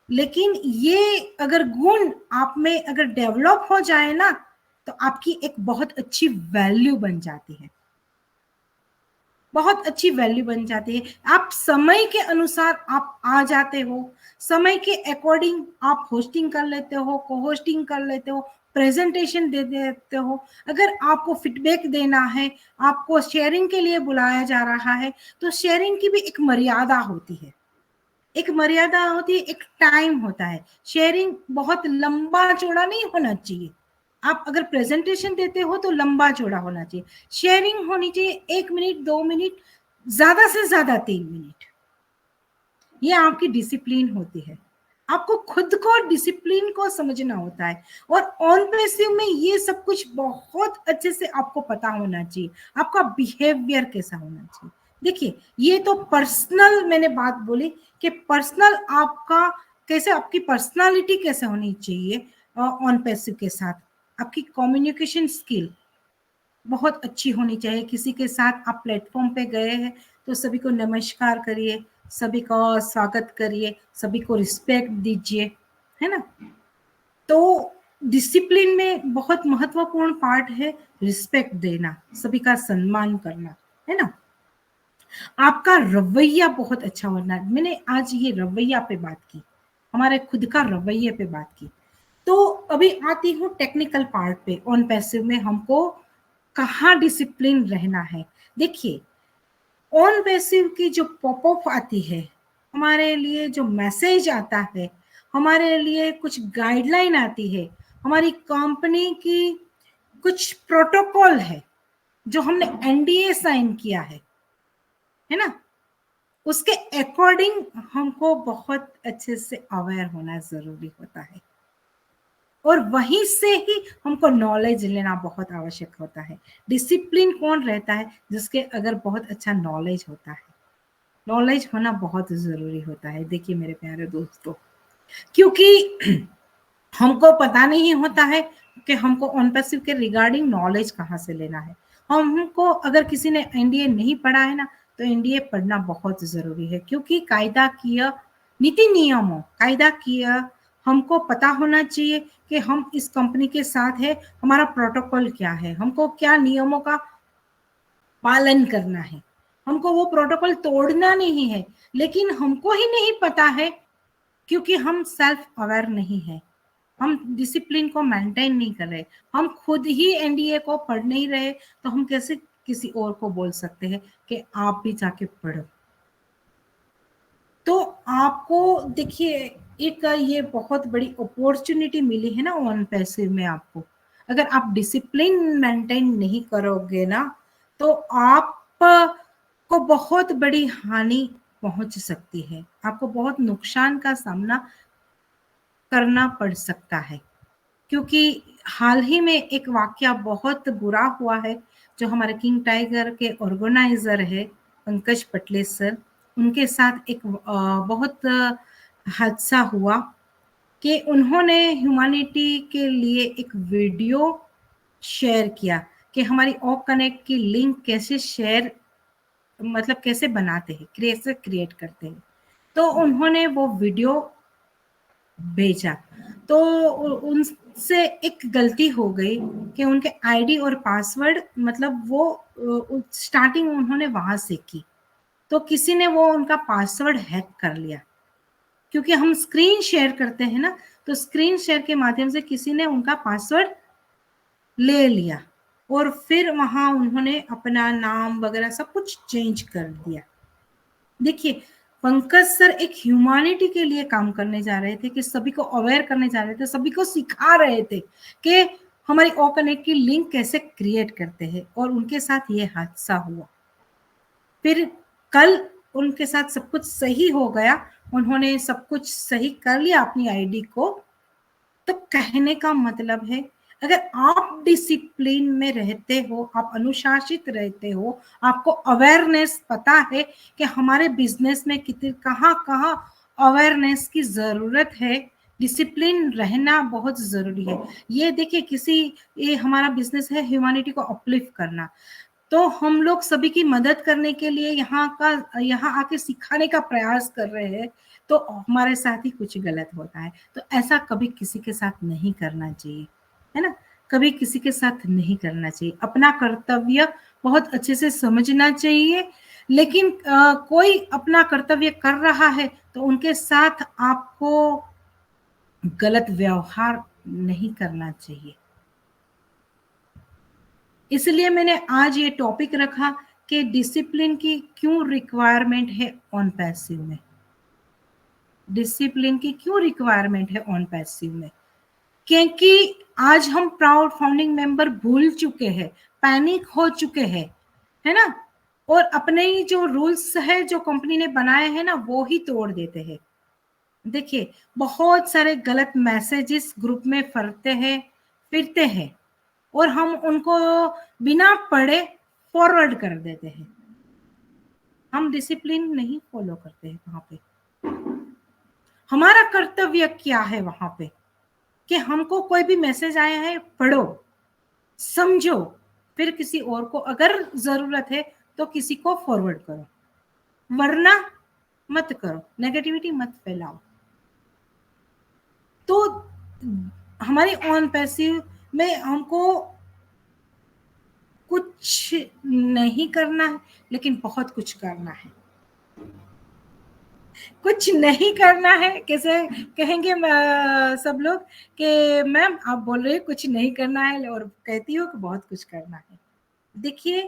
लेकिन ये अगर गुण आप में अगर डेवलप हो जाए ना, तो आपकी एक बहुत अच्छी वैल्यू बन जाती है, बहुत अच्छी वैल्यू बन जाती है। आप समय के अनुसार आप आ जाते हो, समय के अकॉर्डिंग आप होस्टिंग कर लेते हो, को होस्टिंग कर लेते हो, प्रेजेंटेशन दे देते हो। अगर आपको फीडबैक देना है, आपको शेयरिंग के लिए बुलाया जा रहा है, तो शेयरिंग की भी एक मर्यादा होती है, एक मर्यादा होती है, एक टाइम होता है। शेयरिंग बहुत लंबा चौड़ा नहीं होना चाहिए। आप अगर प्रेजेंटेशन देते हो तो लंबा चौड़ा होना चाहिए। शेयरिंग होनी चाहिए 1 मिनट, 2 मिनट, ज्यादा से ज्यादा 3 मिनट। ये आपकी डिसिप्लिन होती है। आपको खुद को डिसिप्लिन को समझना होता है। और ऑन पैसिव में ये सब कुछ बहुत अच्छे से आपको पता होना चाहिए, आपका बिहेवियर कैसा होना चाहिए। देखिए, ये तो पर्सनल मैंने बात बोली कि पर्सनल आपका कैसे, आपकी पर्सनालिटी कैसे होनी चाहिए ऑन पैसिव के साथ। आपकी कम्युनिकेशन स्किल बहुत अच्छी होनी चाहिए। किसी के साथ आप प्लेटफॉर्म पे गए हैं तो सभी को नमस्कार करिए, सभी का स्वागत करिए, सभी को रिस्पेक्ट दीजिए, है ना। तो डिसिप्लिन में बहुत महत्वपूर्ण पार्ट है रिस्पेक्ट देना, सभी का सम्मान करना, है ना। आपका रवैया बहुत अच्छा होना है। मैंने आज ये रवैया पे बात की, हमारे खुद का रवैये पे बात की। तो अभी आती हूँ टेक्निकल पार्ट पे। ऑन पैसिव में हमको कहाँ डिसिप्लिन रहना है। देखिए, ऑन पैसिव की जो पॉपअप आती है, हमारे लिए जो मैसेज आता है, हमारे लिए कुछ गाइडलाइन आती है, हमारी कंपनी की कुछ प्रोटोकॉल है जो हमने एनडीए साइन किया है ना, उसके अकॉर्डिंग हमको बहुत अच्छे से अवेयर होना जरूरी होता है, और वहीं से ही हमको नॉलेज लेना बहुत आवश्यक होता है। डिसिप्लिन कौन रहता है? जिसके अगर बहुत अच्छा नॉलेज होता है। नॉलेज होना बहुत जरूरी होता है। देखिए मेरे प्यारे दोस्तों, क्योंकि हमको पता नहीं होता है कि हमको ऑन पैसिव के रिगार्डिंग नॉलेज कहाँ से लेना है। हमको अगर किसी ने एनडीए नहीं पढ़ा है ना, तो एनडीए पढ़ना बहुत जरूरी है, क्योंकि कायदा किया नीति नियमों कायदा किया हमको पता होना चाहिए कि हम इस कंपनी के साथ है, हमारा प्रोटोकॉल क्या है, हमको क्या नियमों का पालन करना है। हमको वो प्रोटोकॉल तोड़ना नहीं है, लेकिन हमको ही नहीं पता है, क्योंकि हम सेल्फ अवेयर नहीं है, हम डिसिप्लिन को मेंटेन नहीं कर रहे, हम खुद ही एनडीए को पढ़ नहीं रहे, तो हम कैसे किसी और को बोल सकते हैं कि आप भी जाके पढ़ो। तो आपको देखिए, एक ये बहुत बड़ी अपॉर्चुनिटी मिली है ना ऑन पैसिव में। आपको अगर आप डिसिप्लिन मेंटेन नहीं करोगे ना, तो आप को बहुत बड़ी हानि पहुंच सकती है, आपको बहुत नुकसान का सामना करना पड़ सकता है। क्योंकि हाल ही में एक वाकया बहुत बुरा हुआ है, जो हमारे किंग टाइगर के ऑर्गेनाइजर है पंकज पटले सर, उनके साथ एक बहुत हादसा हुआ कि उन्होंने ह्यूमैनिटी के लिए एक वीडियो शेयर किया कि हमारी ओ कनेक्ट की लिंक कैसे शेयर, मतलब कैसे बनाते हैं, कैसे क्रिएट करते हैं। तो उन्होंने वो वीडियो भेजा, तो उनसे एक गलती हो गई कि उनके आईडी और पासवर्ड, मतलब वो स्टार्टिंग उन्होंने वहां से की, तो किसी ने वो उनका पासवर्ड हैक कर लिया। क्योंकि हम स्क्रीन शेयर करते हैं ना, तो स्क्रीन शेयर के माध्यम से किसी ने उनका पासवर्ड ले लिया, और फिर वहां उन्होंने अपना नाम वगैरह सब कुछ चेंज कर दिया। देखिए, पंकज सर एक ह्यूमैनिटी के लिए काम करने जा रहे थे, कि सभी को अवेयर करने जा रहे थे, सभी को सिखा रहे थे कि हमारी ओ कनेक्ट की लिंक कैसे क्रिएट करते हैं, और उनके साथ ये हादसा हुआ। फिर कल उनके साथ सब कुछ सही हो गया, उन्होंने सब कुछ सही कर लिया अपनी आईडी को। तो कहने का मतलब है, अगर आप डिसिप्लिन में रहते हो, आप अनुशासित रहते हो, आपको अवेयरनेस पता है कि हमारे बिजनेस में कितने कहाँ कहाँ अवेयरनेस की जरूरत है, डिसिप्लिन रहना बहुत जरूरी है। ये देखिए, ये हमारा बिजनेस है ह्यूमैनिटी को अपलिफ्ट करना, तो हम लोग सभी की मदद करने के लिए यहाँ आके सिखाने का प्रयास कर रहे हैं, तो हमारे साथ ही कुछ गलत होता है। तो ऐसा कभी किसी के साथ नहीं करना चाहिए, है ना। कभी किसी के साथ नहीं करना चाहिए, अपना कर्तव्य बहुत अच्छे से समझना चाहिए। लेकिन कोई अपना कर्तव्य कर रहा है, तो उनके साथ आपको गलत व्यवहार नहीं करना चाहिए। इसलिए मैंने आज ये टॉपिक रखा कि डिसिप्लिन की क्यों रिक्वायरमेंट है ऑन पैसिव में। डिसिप्लिन की क्यों रिक्वायरमेंट है ऑन पैसिव में? क्योंकि आज हम प्राउड फाउंडिंग मेंबर भूल चुके हैं, पैनिक हो चुके हैं, है ना, और अपने ही जो रूल्स है जो कंपनी ने बनाए हैं ना, वो ही तोड़ देते हैं। देखिए, बहुत सारे गलत मैसेजेस ग्रुप में फिरते हैं, और हम उनको बिना पढ़े फॉरवर्ड कर देते हैं। हम डिसिप्लिन नहीं फॉलो करते हैं वहां पे। हमारा कर्तव्य क्या है वहां पे, कि हमको कोई भी मैसेज आया है, पढ़ो, समझो, फिर किसी और को अगर जरूरत है तो किसी को फॉरवर्ड करो, वरना मत करो, नेगेटिविटी मत फैलाओ। तो हमारी ऑन पैसिव में हमको कुछ नहीं करना है, लेकिन बहुत कुछ करना है। कुछ नहीं करना है कैसे कहेंगे सब लोग कि मैम आप बोल रहे हो कुछ नहीं करना है और कहती हो कि बहुत कुछ करना है। देखिए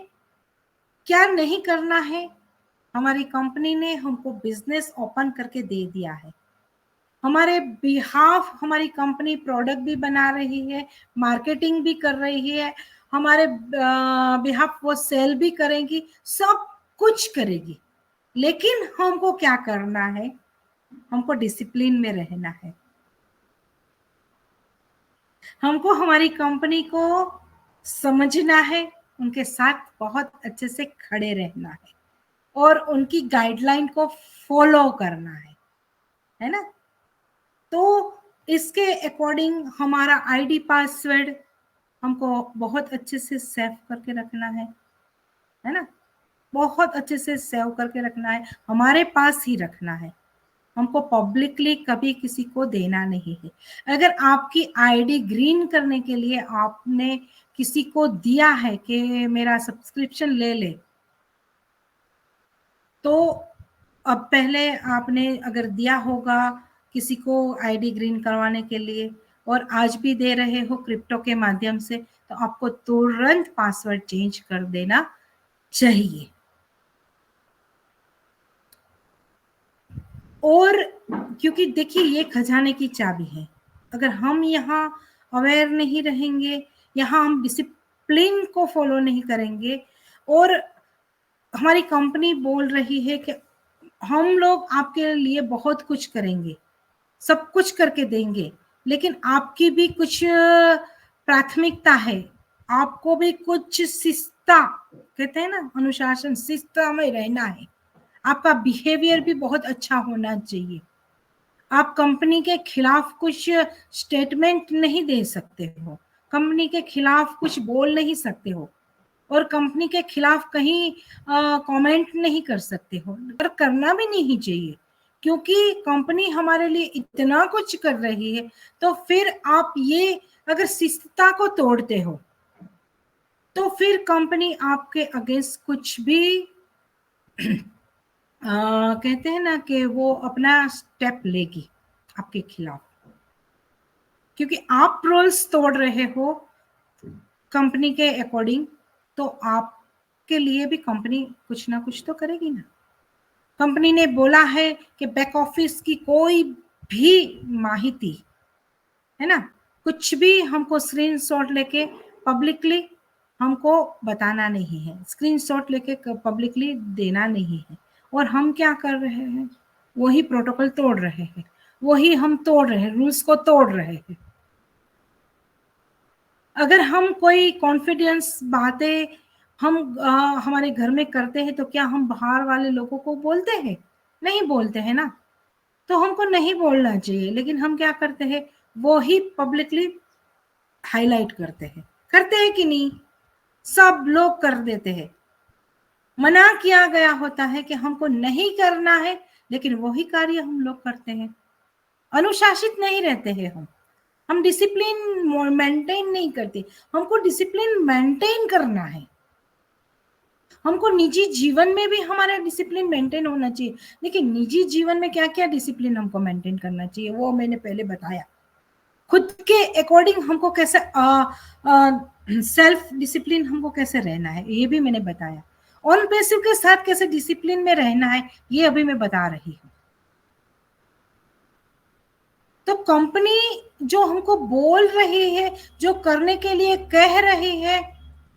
क्या नहीं करना है, हमारी कंपनी ने हमको बिजनेस ओपन करके दे दिया है। हमारे बिहाफ हमारी कंपनी प्रोडक्ट भी बना रही है, मार्केटिंग भी कर रही है, हमारे बिहाफ वो सेल भी करेंगी, सब कुछ करेगी। लेकिन हमको क्या करना है, हमको डिसिप्लिन में रहना है। हमको हमारी कंपनी को समझना है, उनके साथ बहुत अच्छे से खड़े रहना है और उनकी गाइडलाइन को फॉलो करना है ना। तो इसके अकॉर्डिंग हमारा आईडी पासवर्ड हमको बहुत अच्छे से सेव करके रखना है ना, बहुत अच्छे से सेव करके रखना है, हमारे पास ही रखना है। हमको पब्लिकली कभी किसी को देना नहीं है। अगर आपकी आईडी ग्रीन करने के लिए आपने किसी को दिया है कि मेरा सब्सक्रिप्शन ले ले, तो अब पहले आपने अगर दिया होगा किसी को आईडी ग्रीन करवाने के लिए और आज भी दे रहे हो क्रिप्टो के माध्यम से, तो आपको तुरंत पासवर्ड चेंज कर देना चाहिए। और क्योंकि देखिए ये खजाने की चाबी है, अगर हम यहाँ अवेयर नहीं रहेंगे, यहाँ हम डिसिप्लिन को फॉलो नहीं करेंगे और हमारी कंपनी बोल रही है कि हम लोग आपके लिए बहुत कुछ करेंगे, सब कुछ करके देंगे, लेकिन आपकी भी कुछ प्राथमिकता है, आपको भी कुछ शिस्ता कहते हैं ना, अनुशासन, शिस्ता में रहना है। आपका बिहेवियर भी बहुत अच्छा होना चाहिए। आप कंपनी के खिलाफ कुछ स्टेटमेंट नहीं दे सकते हो, कंपनी के खिलाफ कुछ बोल नहीं सकते हो और कंपनी के खिलाफ कहीं कमेंट नहीं कर सकते हो, और करना भी नहीं चाहिए, क्योंकि कंपनी हमारे लिए इतना कुछ कर रही है। तो फिर आप ये अगर शिष्टता को तोड़ते हो तो फिर कंपनी आपके अगेंस्ट कुछ भी कहते हैं ना कि वो अपना स्टेप लेगी आपके खिलाफ, क्योंकि आप रूल्स तोड़ रहे हो कंपनी के अकॉर्डिंग, तो आपके लिए भी कंपनी कुछ ना कुछ तो करेगी ना। कंपनी ने बोला है कि बैक ऑफिस की कोई भी माहिती है ना, कुछ भी हमको स्क्रीनशॉट लेके पब्लिकली हमको बताना नहीं है, स्क्रीनशॉट लेके पब्लिकली देना नहीं है। और हम क्या कर रहे हैं, वही प्रोटोकॉल तोड़ रहे हैं, वही हम तोड़ रहे हैं, रूल्स को तोड़ रहे हैं। अगर हम कोई कॉन्फिडेंस बातें हम हमारे घर में करते हैं, तो क्या हम बाहर वाले लोगों को बोलते हैं? नहीं बोलते हैं ना। तो हमको नहीं बोलना चाहिए, लेकिन हम क्या करते हैं, वो ही पब्लिकली हाईलाइट करते हैं कि नहीं? सब लोग कर देते हैं। मना किया गया होता है कि हमको नहीं करना है, लेकिन वही कार्य हम लोग करते हैं। अनुशासित नहीं रहते हैं हम डिसिप्लिन मेंटेन नहीं करते। हमको डिसिप्लिन मेंटेन करना है, हमको निजी जीवन में भी हमारा डिसिप्लिन मेंटेन होना चाहिए। लेकिन निजी जीवन में क्या क्या डिसिप्लिन हमको मेंटेन करना चाहिए, वो मैंने पहले बताया। खुद के अकॉर्डिंग हमको कैसे सेल्फ डिसिप्लिन हमको कैसे रहना है, ये भी मैंने बताया। ऑन पैसिव के साथ कैसे डिसिप्लिन में रहना है, ये अभी मैं बता रही हूँ। तो कंपनी जो हमको बोल रही है, जो करने के लिए कह रही है,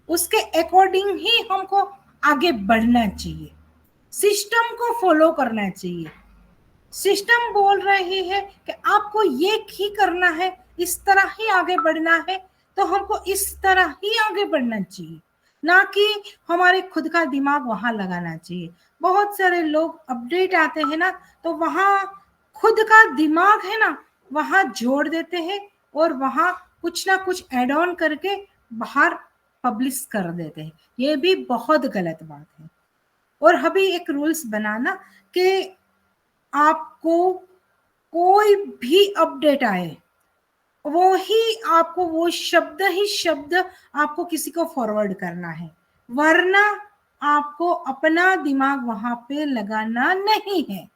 उसके अकॉर्डिंग ही हमको आगे बढ़ना चाहिए, सिस्टम को फॉलो करना चाहिए। सिस्टम बोल रही है कि आपको ये ही करना है, इस तरह ही आगे बढ़ना है, तो हमको इस तरह ही आगे बढ़ना चाहिए, ना कि हमारे खुद का दिमाग वहां लगाना चाहिए। बहुत सारे लोग अपडेट आते हैं ना, तो वहां खुद का दिमाग है ना, वहां जोड़ देते हैं और वहां कुछ ना कुछ एड ऑन करके बाहर पब्लिश कर देते हैं। ये भी बहुत गलत बात है। और अभी एक रूल्स बनाना कि आपको कोई भी अपडेट आए, वो ही आपको वो ही शब्द आपको किसी को फॉरवर्ड करना है, वरना आपको अपना दिमाग वहां पे लगाना नहीं है,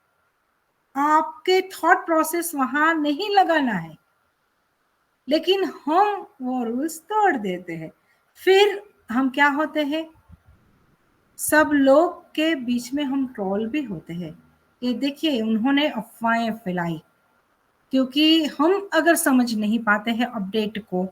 आपके थॉट प्रोसेस वहां नहीं लगाना है। लेकिन हम वो रूल्स तोड़ देते हैं, फिर हम क्या होते हैं, सब लोग के बीच में हम ट्रोल भी होते हैं कि देखिए उन्होंने अफवाहें फैलाई, क्योंकि हम अगर समझ नहीं पाते हैं अपडेट को,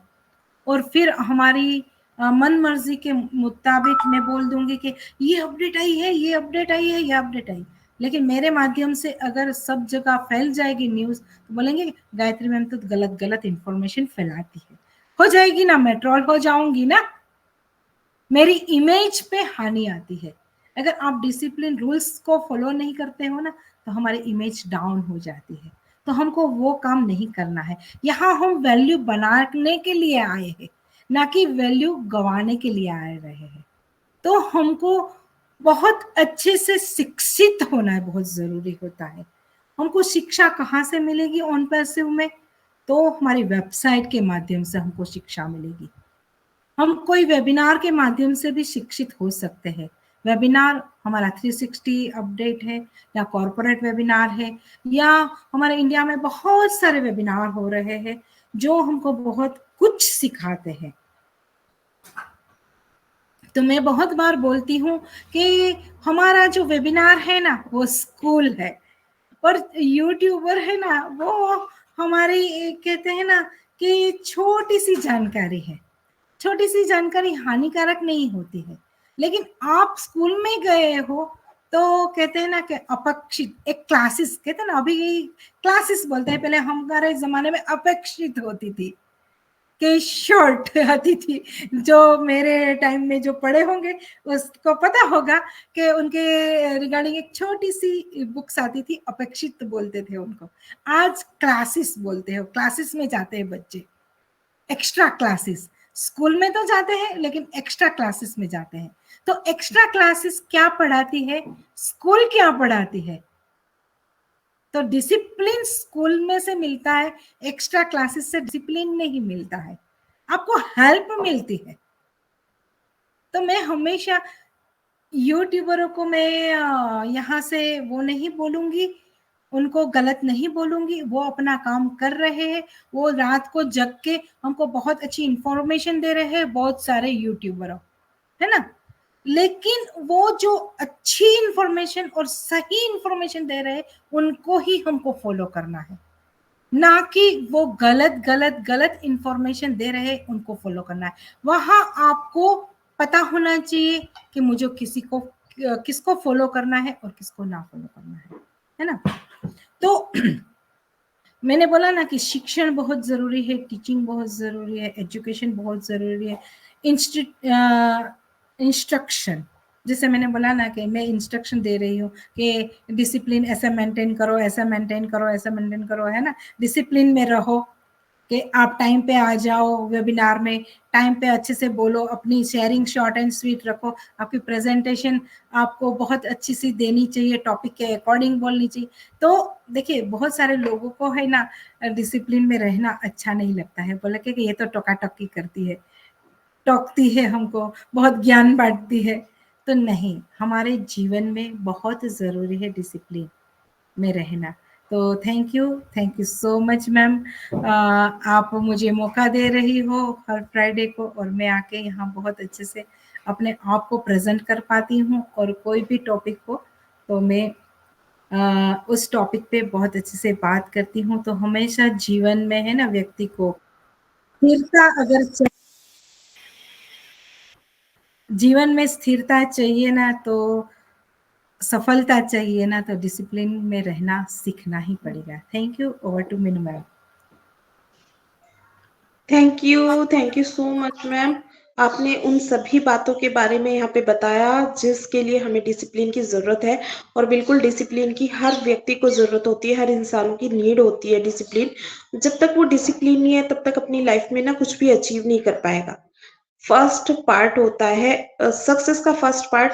और फिर हमारी मन मर्जी के मुताबिक मैं बोल दूंगी कि ये अपडेट आई है, ये अपडेट आई है, ये अपडेट आई, लेकिन मेरे माध्यम से अगर सब जगह फैल जाएगी न्यूज, तो बोलेंगे गायत्री मैम तो गलत गलत इंफॉर्मेशन फैलाती है, हो जाएगी ना, मैं ट्रोल हो जाऊंगी ना, मेरी इमेज पे हानि आती है। अगर आप डिसिप्लिन रूल्स को फॉलो नहीं करते हो ना, तो हमारी इमेज डाउन हो जाती है, तो हमको वो काम नहीं करना है। यहाँ हम वैल्यू बनाने के लिए आए हैं, ना कि वैल्यू गंवाने के लिए आए रहे हैं। तो हमको बहुत अच्छे से शिक्षित होना है, बहुत जरूरी होता है। हमको शिक्षा कहाँ से मिलेगी ऑन पैसिव में? तो हमारी वेबसाइट के माध्यम से हमको शिक्षा मिलेगी। हम कोई वेबिनार के माध्यम से भी शिक्षित हो सकते हैं। वेबिनार हमारा 360 अपडेट है, या कॉर्पोरेट वेबिनार है, या हमारे इंडिया में बहुत सारे वेबिनार हो रहे हैं जो हमको बहुत कुछ सिखाते हैं। तो मैं बहुत बार बोलती हूँ कि हमारा जो वेबिनार है ना वो स्कूल है, और यूट्यूबर है ना वो हमारी कहते हैं ना कि छोटी सी जानकारी है। छोटी सी जानकारी हानिकारक नहीं होती है, लेकिन आप स्कूल में गए हो तो कहते हैं ना कि अपेक्षित एक क्लासेस, कहते हैं ना अभी क्लासेस बोलते हैं, पहले हमारे जमाने में अपेक्षित होती थी कि शॉर्ट आती थी। जो मेरे टाइम में जो पढ़े होंगे उसको पता होगा कि उनके रिगार्डिंग एक छोटी सी बुक्स आती थी, अपेक्षित बोलते थे उनको। आज क्लासेस बोलते हो, क्लासेस में जाते हैं बच्चे, एक्स्ट्रा क्लासेस। स्कूल में तो जाते हैं लेकिन एक्स्ट्रा क्लासेस में जाते हैं। तो एक्स्ट्रा क्लासेस क्या पढ़ाती है, स्कूल क्या पढ़ाती है? तो डिसिप्लिन स्कूल में से मिलता है, एक्स्ट्रा क्लासेस से डिसिप्लिन नहीं मिलता है, आपको हेल्प मिलती है। तो मैं हमेशा यूट्यूबरों को मैं यहाँ से वो नहीं बोलूंगी, उनको गलत नहीं बोलूंगी, वो अपना काम कर रहे हैं, वो रात को जग के हमको बहुत अच्छी इंफॉर्मेशन दे रहे हैं, बहुत सारे यूट्यूबर है ना। लेकिन वो जो अच्छी इंफॉर्मेशन और सही इंफॉर्मेशन दे रहे हैं उनको ही हमको फॉलो करना है, ना कि वो गलत गलत गलत इंफॉर्मेशन दे रहे हैं उनको फॉलो करना है। वहां आपको पता होना चाहिए कि मुझे किसको फॉलो करना है और किसको ना फॉलो करना है ना। तो मैंने बोला ना कि शिक्षण बहुत जरूरी है, टीचिंग बहुत जरूरी है, एजुकेशन बहुत जरूरी है, इंस्ट्रक्शन, जैसे मैंने बोला ना कि मैं इंस्ट्रक्शन दे रही हूँ कि डिसिप्लिन ऐसा मेंटेन करो, ऐसा मेंटेन करो, ऐसा मेंटेन करो, है ना। डिसिप्लिन में रहो कि आप टाइम पे आ जाओ वेबिनार में, टाइम पे अच्छे से बोलो, अपनी शेयरिंग शॉर्ट एंड स्वीट रखो, आपकी प्रेजेंटेशन आपको बहुत अच्छी सी देनी चाहिए, टॉपिक के अकॉर्डिंग बोलनी चाहिए। तो देखिए बहुत सारे लोगों को है ना डिसिप्लिन में रहना अच्छा नहीं लगता है, बोला कि ये तो टोका टोकी करती है, टोकती है हमको, बहुत ज्ञान बांटती है। तो नहीं, हमारे जीवन में बहुत जरूरी है डिसिप्लिन में रहना। तो thank you so much ma'am, आप मुझे मौका दे रही हो हर फ्राइडे को, और मैं आके यहाँ बहुत अच्छे से अपने आप को प्रेजेंट कर पाती हूँ, और कोई भी टॉपिक हो तो मैं उस टॉपिक पे बहुत अच्छे से बात करती हूँ। तो हमेशा जीवन में है ना व्यक्ति को स्थिरता अगर जीवन में स्थिरता चाहिए ना, तो सफलता चाहिए ना, तो डिसिप्लिन में रहना सीखना ही पड़ेगा। Thank you, over to Meenu ma'am. Thank you so much ma'am. आपने उन सभी बातों के बारे में यहाँ पे बताया जिसके लिए हमें डिसिप्लिन की जरूरत है, और बिल्कुल डिसिप्लिन की हर व्यक्ति को जरूरत होती है, हर इंसान की नीड होती है डिसिप्लिन। जब तक वो डिसिप्लिन नहीं है तब तक अपनी लाइफ में ना कुछ भी अचीव नहीं कर पाएगा। फर्स्ट पार्ट होता है सक्सेस का, फर्स्ट पार्ट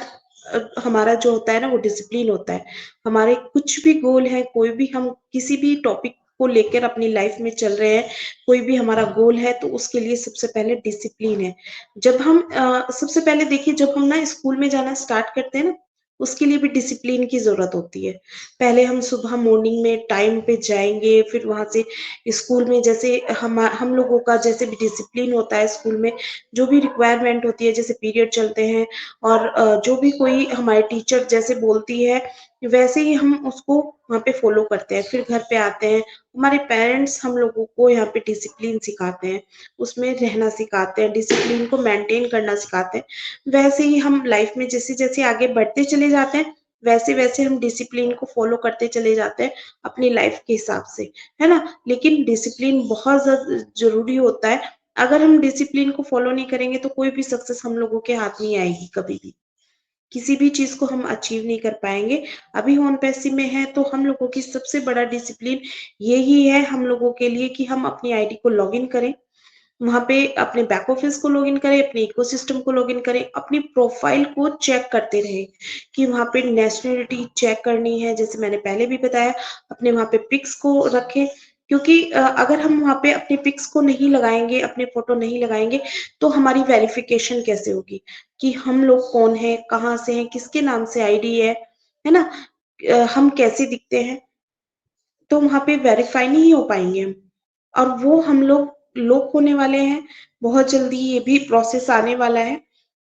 हमारा जो होता है ना वो डिसिप्लिन होता है। हमारे कुछ भी गोल है, कोई भी हम किसी भी टॉपिक को लेकर अपनी लाइफ में चल रहे हैं, कोई भी हमारा गोल है, तो उसके लिए सबसे पहले डिसिप्लिन है। जब हम सबसे पहले देखिए, जब हम ना स्कूल में जाना स्टार्ट करते हैं ना, उसके लिए भी डिसिप्लिन की ज़रूरत होती है। पहले हम सुबह मॉर्निंग में टाइम पे जाएँगे, फिर वहाँ से स्कूल में जैसे हम लोगों का जैसे भी डिसिप्लिन होता है स्कूल में, जो भी रिक्वायरमेंट होती है, जैसे पीरियड चलते हैं और जो भी कोई हमारी टीचर जैसे बोलती है, वैसे ही हम उसको वहाँ पे फ़ॉलो करते हैं। फिर घर पे आते हैं, हमारे पेरेंट्स हम लोगों को यहाँ पे डिसिप्लिन सिखाते हैं, उसमें रहना सिखाते हैं, डिसिप्लिन को मेंटेन करना सिखाते हैं। वैसे ही हम लाइफ में जैसे-जैसे आगे बढ़ते चले जाते हैं, वैसे-वैसे हम डिसिप्लिन को फ़ॉलो करते चले जाते हैं अपनी लाइफ के हिसाब से, है ना? लेकिन डिसिप्लिन बहुत ज़रूरी होता है। अगर हम डिसिप्लिन को फ़ॉलो नहीं करेंगे, तो कोई भी सक्सेस हम लोगों के हाथ नहीं आएगी कभी भी। किसी भी चीज़ को हम अचीव नहीं कर पाएँगे। अभी हम पैसे में हैं, तो हम लोगों की सबसे बड़ा डिसिप्लिन यही है हम लोगों के लिए कि हम अपनी आईडी को लॉगिन करें, वहाँ पे अपने बैक ऑफिस को लॉगिन करें, अपने इकोसिस्टम को लॉगिन करें, अपनी प्रोफाइल को चेक करते रहें कि वहाँ पे नेशनैलिटी चेक करनी है, जैसे मैंने पहले भी बताया, अपने वहाँ पे पिक्स को रखें, क्योंकि अगर हम वहाँ पे अपने पिक्स को नहीं लगाएँगे, अपने फ़ोटो नहीं लगाएँगे, तो हमारी वेरिफ़िकेशन कैसे होगी कि हम लोग कौन हैं, कहाँ से हैं, किसके नाम से आईडी है ना? हम कैसे दिखते हैं, तो वहाँ पे वेरीफ़ाई नहीं हो पाएँगे हम। और वो हम लोग लॉक होने वाले हैं, बहुत जल्दी ये भी प्रोसेस आने वाला है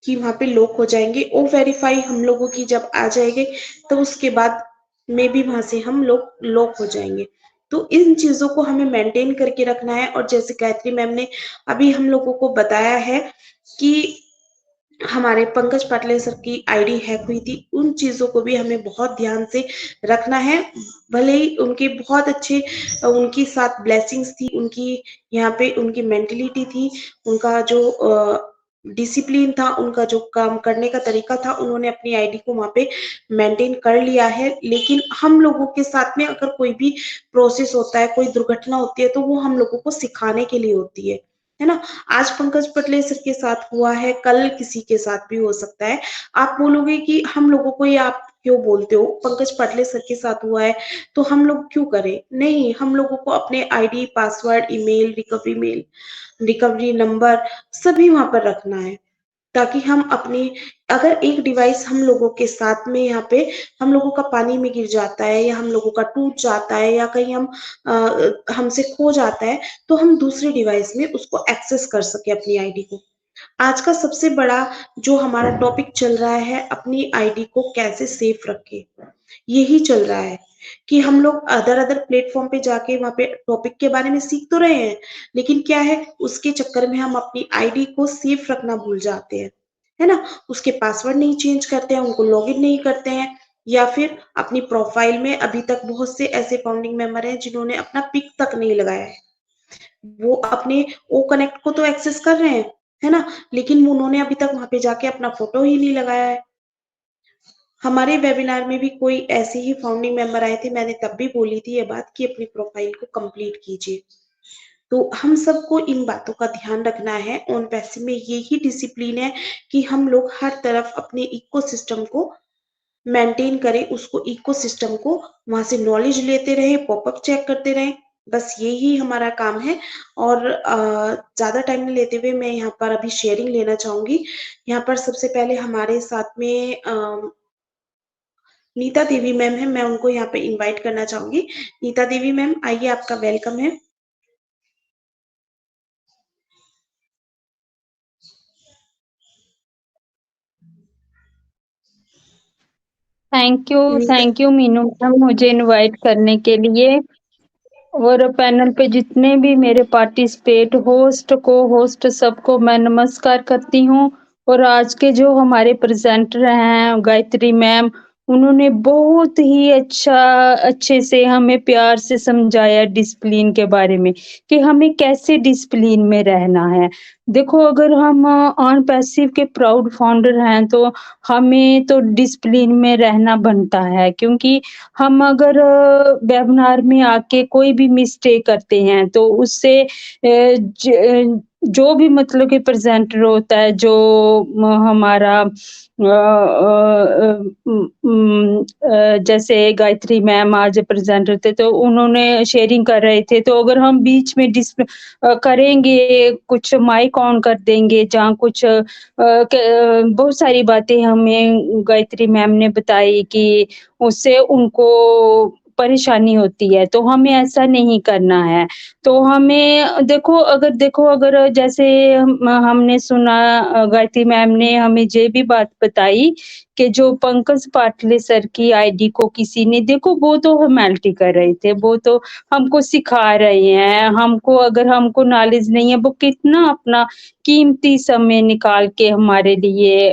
कि वहाँ पे लॉक हो जाएँगे। ओ वेरीफ़ाई हम लोगों की जब आ जाएगी, तो उसके बाद मेबी वहाँ से हम लोग लॉक हो जाएँगे। तो इन चीज़ों को हमें मेंटेन करके रखना है, और जैसे गायत्री मैम ने अभी हम लोगों को बताया है कि हमारे पंकज पाटिल सर की आईडी हैक हुई थी, उन चीज़ों को भी हमें बहुत ध्यान से रखना है। भले ही उनके बहुत अच्छे उनके साथ ब्लेसिंग्स थी, उनकी यहाँ पे उनकी मेंटालिटी थी, उनका जो डिसिप्लिन था, उनका जो काम करने का तरीका था, उन्होंने अपनी आईडी को वहाँ पे मेंटेन कर लिया है। लेकिन हम लोगों के साथ में अगर कोई भी प्रोसेस होता है, कोई दुर्घटना होती है, तो वो हम लोगों को सिखाने के लिए होती है ना? आज पंकज पटले सर के साथ हुआ है, कल किसी के साथ भी हो सकता है। आप बोलोगे कि हम लोगों को ये आप क्यों बोलते हो? पंकज पटले सर के साथ हुआ है, तो हम लोग क्यों करें? नहीं, हम लोगों को अपने ID, password, email, recovery number सभी वहाँ पर रखना है, ताकि हम अपनी अगर एक डिवाइस हम लोगों के साथ में यहाँ पे हम लोगों का पानी में गिर जाता है, या हम लोगों का टूट जाता है, या कहीं हमसे खो जाता है, तो हम दूसरे डिवाइस में उसको एक्सेस कर सकें अपनी आईडी को। आज का सबसे बड़ा जो हमारा टॉपिक चल रहा है, अपनी आईडी को कैसे सेफ रखें, यही चल रहा है कि हम लोग अदर-अदर प्लेटफ़ॉर्म पे जाके वहाँ पे टॉपिक के बारे में सीख तो रहे हैं, लेकिन क्या है, उसके चक्कर में हम अपनी आईडी को सेफ रखना भूल जाते हैं, है ना? उसके पासवर्ड नहीं चेंज करते हैं, उनको लॉगिन नहीं करते हैं, या फिर अपनी प्रोफ़ाइल में अभी तक बहुत से ऐसे फाउंडिंग मेंबर हैं, जिन्होंने अपना पिक तक नहीं लगाया है। वो अपने ओ कनेक्ट को तो एक्सेस कर रहे हैं, है ना? लेकिन वो उन्होंने अभी तक वहाँ पे जाके अपना फ़ोटो ही नहीं लगाया है। हमारे वेबिनार में भी कोई ऐसे ही फाउंडिंग मेंबर आए थे, मैंने तब भी बोली थी ये बात कि अपनी प्रोफ़ाइल को कंप्लीट कीजिए। तो हम सबको इन बातों का ध्यान रखना है। ऑन पैसिव में यही डिसिप्लिन है कि हम लोग हर तरफ अपने इकोसिस्टम को मेंटेन करें, उसको इकोसिस्टम को वहाँ से नॉलेज लेते रहें, पॉपअप चेक करते रहें, बस यही हमारा काम है। और ज़्यादा टाइम नहीं लेते हुए मैं यहाँ पर अभी शेयरिंग लेना चाहूँगी। यहाँ पर सबसे पहले हमारे साथ में नीता देवी मैम हैं, मैं उनको यहाँ पे इनवाइट करना चाहूँगी। नीता देवी मैम आइए, आपका वेलकम है। Neeta thank you Meenu ma'am मुझे इनवाइट करने के लिए। और पैनल पे जितने भी मेरे पार्टिसिपेट होस्ट को होस्ट सबको मैं नमस्कार करती हूँ। और आज के जो हमारे प्रेजेंटर हैं गायत्री मैम, उन्होंने बहुत ही अच्छे से हमें प्यार से समझाया डिसिप्लिन के बारे में कि हमें कैसे डिसिप्लिन में रहना है। देखो अगर हम ऑन पैसिव के प्राउड फाउंडर हैं तो हमें तो डिसिप्लिन में रहना बनता है, क्योंकि हम अगर वेबिनार में आके कोई भी मिस्टेक करते हैं तो उससे जो भी मतलब कि प्रेजेंटर होता है, जो हमारा जैसे गायत्री मैम आज प्रेजेंटर थे तो उन्होंने शेयरिंग कर रहे थे, तो अगर हम बीच में करेंगे, कुछ माइक ऑन कर देंगे जहाँ कुछ बहुत सारी बातें हमें गायत्री मैम ने बताई कि उससे उनको परेशानी होती है, तो हमें ऐसा नहीं करना है। तो हमें देखो अगर जैसे हमने सुना, गायत्री मैम ने हमें ये भी बात बताई कि जो पंकज पाटले सर की आईडी को किसी ने, देखो वो तो ह्यूमैनिटी कर रहे थे, वो तो हमको सिखा रहे हैं, अगर हमको नॉलेज नहीं है, वो कितना अपना कीमती समय निकाल के हमारे लिए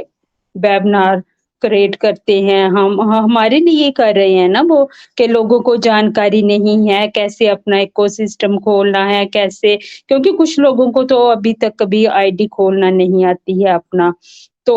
वेबिनार क्रिएट करते हैं। हम हमारे लिए कर रहे हैं ना वो, कि लोगों को जानकारी नहीं है कैसे अपना इकोसिस्टम खोलना है, कैसे, क्योंकि कुछ लोगों को तो अभी तक कभी आईडी खोलना नहीं आती है अपना। तो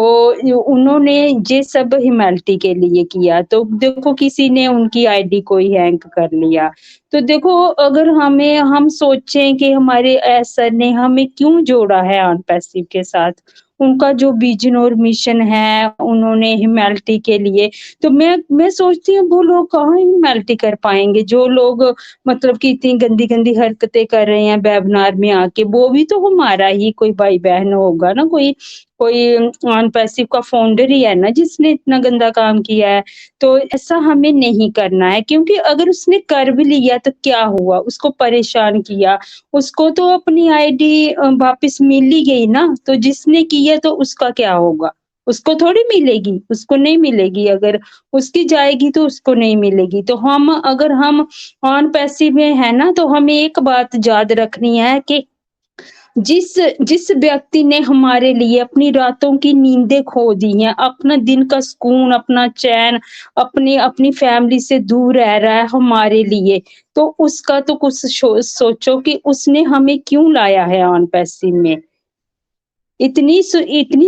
उन्होंने ये सब ह्यूमैनिटी के लिए किया, तो देखो किसी ने उनकी आईडी को ही हैक कर लिया। तो देखो अगर हम सोचें कि हमारे सर ने हमें क्यों जोड़ा है ऑन पैसिव के साथ, उनका जो विजन और मिशन है उन्होंने ह्यूमैनिटी के लिए, तो मैं सोचती हूँ वो लोग कहाँ ह्यूमैनिटी कर पाएँगे, जो लोग मतलब कि इतनी गंदी-गंदी हरकतें कर रहे हैं वेबिनार में आके, वो भी तो हमारा ही कोई भाई-बहन होगा ना, कोई कोई ऑन पैसिव का फाउंडर ही है ना जिसने इतना गंदा काम किया है। तो ऐसा हमें नहीं करना है, क्योंकि अगर उसने कर भी लिया तो क्या हुआ? उसको परेशान किया, उसको तो अपनी आईडी वापस मिल ही गई ना, तो जिसने किया तो उसका क्या होगा? उसको थोड़ी मिलेगी, उसको नहीं मिलेगी, अगर उसकी जाएगी तो उसको नहीं मिलेगी। तो अगर हम ऑन पैसिव में है ना, तो हमें एक बात याद रखनी है कि जिस जिस व्यक्ति ने हमारे लिए अपनी रातों की नींदें खो दी हैं, अपना दिन का सुकून, अपना चैन, अपनी फैमिली से दूर रह रहा है हमारे लिए, तो उसका तो कुछ सोचो कि उसने हमें क्यों लाया है ऑन पैसिव में। इतनी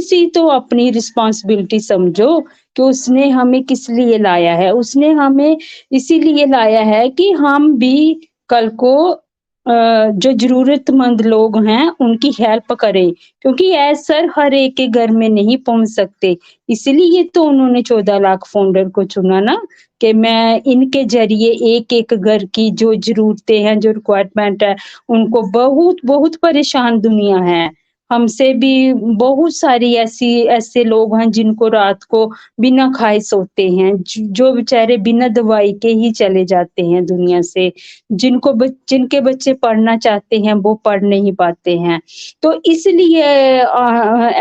सी तो अपनी रिस्पॉन्सिबिलिटी समझो कि उसने हमें किस लिए लाया है। उसने हमें इसीलिए लाया है कि हम भी कल को जो ज़रूरतमंद लोग हैं उनकी हेल्प करें, क्योंकि सर हर एक के घर में नहीं पहुँच सकते। इसीलिए तो उन्होंने 14 लाख फाउंडर को चुना ना, कि मैं इनके ज़रिए एक-एक घर की जो ज़रूरतें हैं, जो रिक्वायरमेंट है, उनको बहुत परेशान दुनिया है। हमसे भी बहुत सारी ऐसे लोग हैं जिनको रात को बिना खाए सोते हैं, जो बेचारे बिना दवाई के ही चले जाते हैं दुनिया से। जिनके बच्चे पढ़ना चाहते हैं वो पढ़ नहीं पाते हैं। तो इसलिए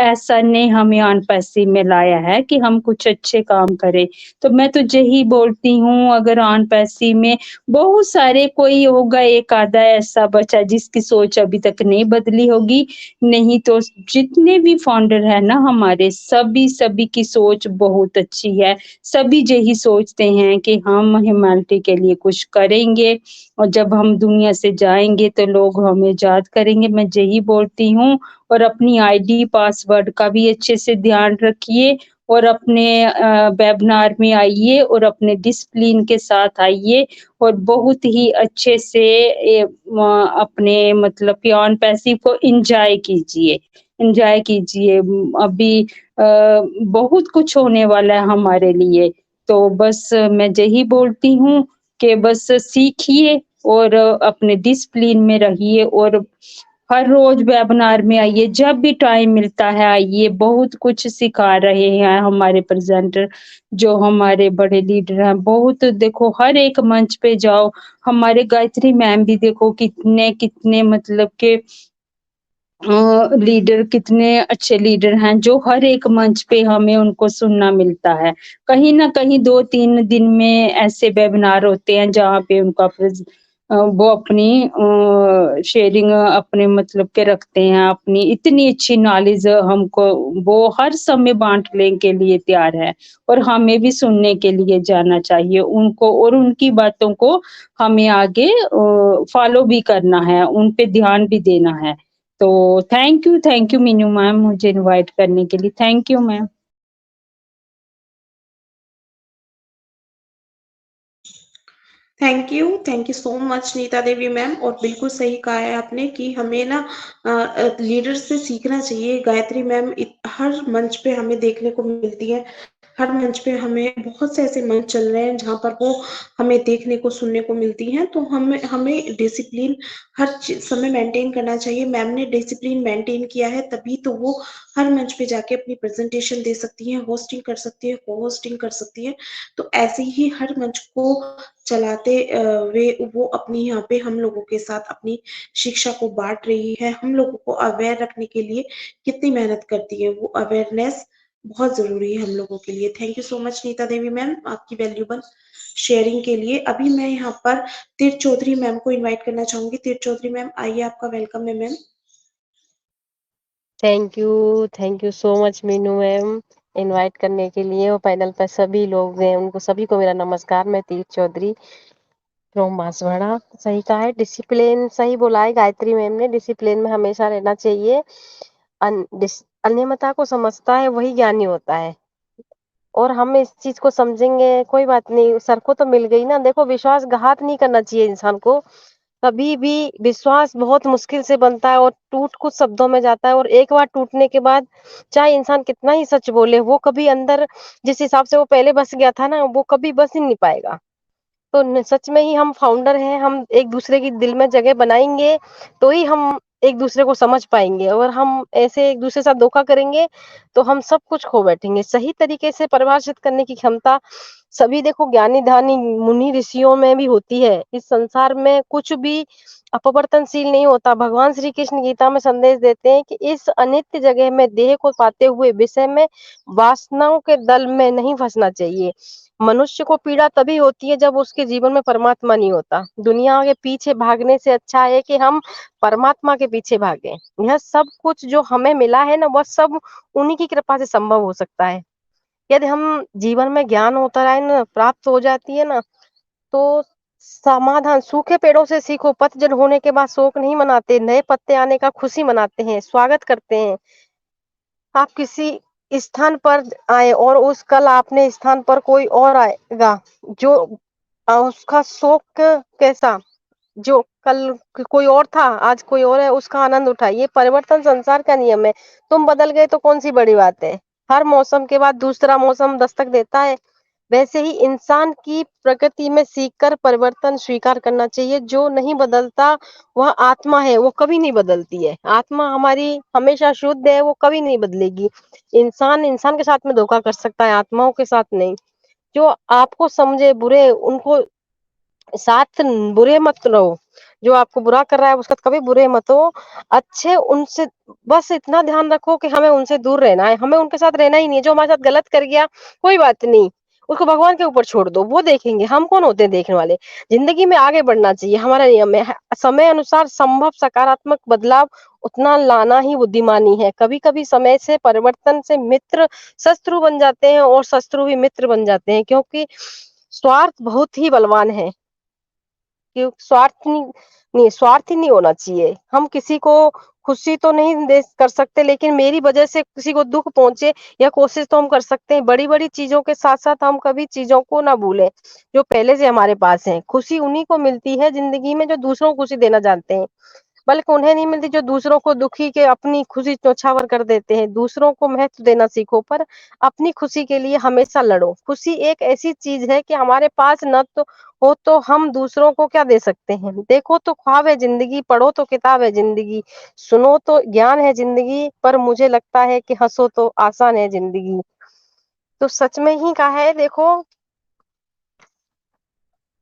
ऐसा ने हमें ऑन पैसिव में लाया है कि हम कुछ अच्छे काम करें। तो मैं तो यही बोलती हूँ, अगर ऑन पैसिव में बहुत सारे कोई होगा एक आधा ऐसा बचा जिसकी सोच अभी तक नहीं बदली होगी, नहीं तो जितने भी फाउंडर हैं ना हमारे, सभी की सोच बहुत अच्छी है। सभी यही सोचते हैं कि हम ह्यूमैनिटी के लिए कुछ करेंगे और जब हम दुनिया से जाएँगे तो लोग हमें याद करेंगे। मैं यही बोलती हूँ, और अपनी आईडी पासवर्ड का भी अच्छे से ध्यान रखिए और अपने वेबिनार में आइए और अपने डिसिप्लिन के साथ आइए और बहुत ही अच्छे से अपने मतलब कि ऑन पैसिव को एन्जॉय कीजिए। अभी बहुत कुछ होने वाला है हमारे लिए, तो बस मैं यही बोलती हूँ कि बस सीखिए और अपने डिसिप्लिन में रहिए और हर रोज वेबिनार में आइए, जब भी टाइम मिलता है आइए, बहुत कुछ सिखा रहे हैं हमारे प्रेजेंटर, जो हमारे बड़े लीडर हैं। बहुत देखो हर एक मंच पे जाओ, हमारे गायत्री मैम भी देखो कितने मतलब के लीडर, कितने अच्छे लीडर हैं जो हर एक मंच पे हमें उनको सुनना मिलता है। कहीं न कहीं 2-3 दिन में ऐसे वेबिनार होते हैं जहाँ पे उनका वो अपनी शेयरिंग अपने मतलब के रखते हैं, अपनी इतनी अच्छी नॉलेज हमको वो हर समय बाँटने के लिए तैयार है और हमें भी सुनने के लिए जाना चाहिए उनको और उनकी बातों को हमें आगे फॉलो भी करना है, उन पे ध्यान भी देना है। तो थैंक यू मीनू मैम मुझे इनवाइट करने के लिए। Thank you ma'am. Thank you so much Neeta Devi ma'am. और बिल्कुल सही कहा है आपने कि हमें ना लीडर से सीखना चाहिए। गायत्री मैम हर मंच पे हमें देखने को मिलती है, हर मंच पे हमें बहुत से ऐसे मंच चल रहे हैं जहाँ पर वो हमें देखने को सुनने को मिलती हैं। तो हमें हमें डिसिप्लिन हर समय मेंटेन करना चाहिए। मैम ने डिसिप्लिन मेंटेन किया है, तभी तो वो हर मंच पे जाके अपनी प्रेजेंटेशन दे सकती हैं, होस्टिंग कर सकती है, को होस्टिंग कर सकती है। तो ऐसे ही हर मंच को चलाते वे वो अपनी यहाँ पे हम लोगों के साथ अपनी शिक्षा को बांट रही है। हम लोगों को अवेयर रखने के लिए कितनी मेहनत करती है, वो अवेयरनेस बहुत जरूरी है हम लोगों के लिए। Thank you so much Neeta Devi ma'am आपकी वैल्यूबल शेयरिंग के लिए। अभी मैं यहाँ पर तीर्थ चौधरी मैम को इनवाइट करना चाहूंगी। तीर्थ चौधरी मैम आइए, आपका वेलकम है ma'am. Thank you so much Meenu ma'am invite करने के लिए। और पैनल पर सभी लोग हैं, उनको सभी को मेरा नमस्कार। मैं तीर्थ चौधरी फ्रॉम बांसवाड़ा। सही कहा है, डिसिप्लिन सही बोला है गायत्री मैम ने, डिसिप्लिन में हमेशा रहना चाहिए। अन्यमता को समझता है वही ज्ञानी होता है। और हम इस चीज को समझेंगे, कोई बात नहीं, सर को तो मिल गई ना। देखो, विश्वासघात नहीं करना चाहिए इंसान को कभी भी। विश्वास बहुत मुश्किल से बनता है और टूट कुछ शब्दों में जाता है। और एक बार टूटने के बाद चाहे इंसान कितना ही सच बोले, वो कभी अंदर जिस हिसाब से वो पहले बस गया था ना, वो कभी बस ही नहीं पाएगा। तो सच में ही हम फाउंडर हैं, हम एक दूसरे की दिल में जगह बनाएंगे तो ही हम एक दूसरे को समझ पाएंगे। और हम ऐसे एक दूसरे के साथ धोखा करेंगे तो हम सब कुछ खो बैठेंगे। सही तरीके से परिभाषित करने की क्षमता सभी, देखो, ज्ञानी ध्यानी मुनि ऋषियों में भी होती है। इस संसार में कुछ भी अपवर्तनशील नहीं होता। भगवान श्री कृष्ण गीता में संदेश देते हैं कि इस अनित्य जगह में देह को पाते हुए विषय में वासनाओं के दल में नहीं फंसना चाहिए। मनुष्य को पीड़ा तभी होती है जब उसके जीवन में परमात्मा नहीं होता। दुनिया के पीछे भागने से अच्छा है कि हम परमात्मा के पीछे भागें। यह सब कुछ जो हमें मिला है ना, वह सब उन्हीं की कृपा से संभव हो सकता है। यदि हम जीवन में ज्ञान होता रहे ना, प्राप्त हो जाती है ना, तो समाधान। सूखे पेड़ों से सीखो, पतझड़ होने के बाद शोक नहीं मनाते, नए पत्ते आने का खुशी मनाते हैं, स्वागत करते हैं। आप किसी स्थान पर आए और उस कल आपने स्थान पर कोई और आएगा जो उसका शोक कैसा, जो कल कोई और था आज कोई और है, उसका आनंद उठाइए। परिवर्तन संसार का नियम है। तुम बदल गए तो कौन सी बड़ी बात है। हर मौसम के बाद दूसरा मौसम दस्तक देता है। वैसे ही इंसान की प्रकृति में सीखकर परिवर्तन स्वीकार करना चाहिए। जो नहीं बदलता वह आत्मा है, वो कभी नहीं बदलती है। आत्मा हमारी हमेशा शुद्ध है, वो कभी नहीं बदलेगी। इंसान इंसान के साथ में धोखा कर सकता है, आत्माओं के साथ नहीं। जो आपको समझे बुरे, उनको साथ बुरे मत रहो। जो आपको बुरा कर रहा है उसका कभी बुरे मत हो। अच्छे उनसे बस इतना ध्यान रखो कि हमें उनसे दूर रहना है, हमें उनके साथ रहना ही नहीं है। जो हमारे साथ गलत कर गया कोई बात नहीं, उसको भगवान के ऊपर छोड़ दो, वो देखेंगे। हम कौन होते हैं देखने वाले। जिंदगी में आगे बढ़ना चाहिए, हमारा नियम है। समय अनुसार संभव सकारात्मक बदलाव उतना लाना ही बुद्धिमानी है। कभी कभी समय से परिवर्तन से मित्र शत्रु बन जाते हैं और शत्रु भी मित्र बन जाते हैं, क्योंकि स्वार्थ बहुत ही बलवान है। कि स्वार्थी नहीं होना चाहिए। हम किसी को खुशी तो नहीं दे कर सकते, लेकिन मेरी वजह से किसी को दुख पहुंचे यह कोशिश तो हम कर सकते हैं। बड़ी बड़ी चीजों के साथ साथ हम कभी चीजों को ना भूलें जो पहले से हमारे पास है। खुशी उन्हीं को मिलती है जिंदगी में जो दूसरों को खुशी देना जानते हैं, बल्कि उन्हें नहीं मिलती जो दूसरों को दुखी के अपनी खुशी न्यौछावर कर देते हैं। दूसरों को महत्व देना सीखो, पर अपनी खुशी के लिए हमेशा लड़ो। खुशी एक ऐसी चीज है कि हमारे पास न तो हो तो हम दूसरों को क्या दे सकते हैं। देखो तो ख्वाब है जिंदगी, पढ़ो तो किताब है जिंदगी, सुनो तो ज्ञान है जिंदगी, पर मुझे लगता है कि हंसो तो आसान है जिंदगी। तो सच में ही कहा है, देखो,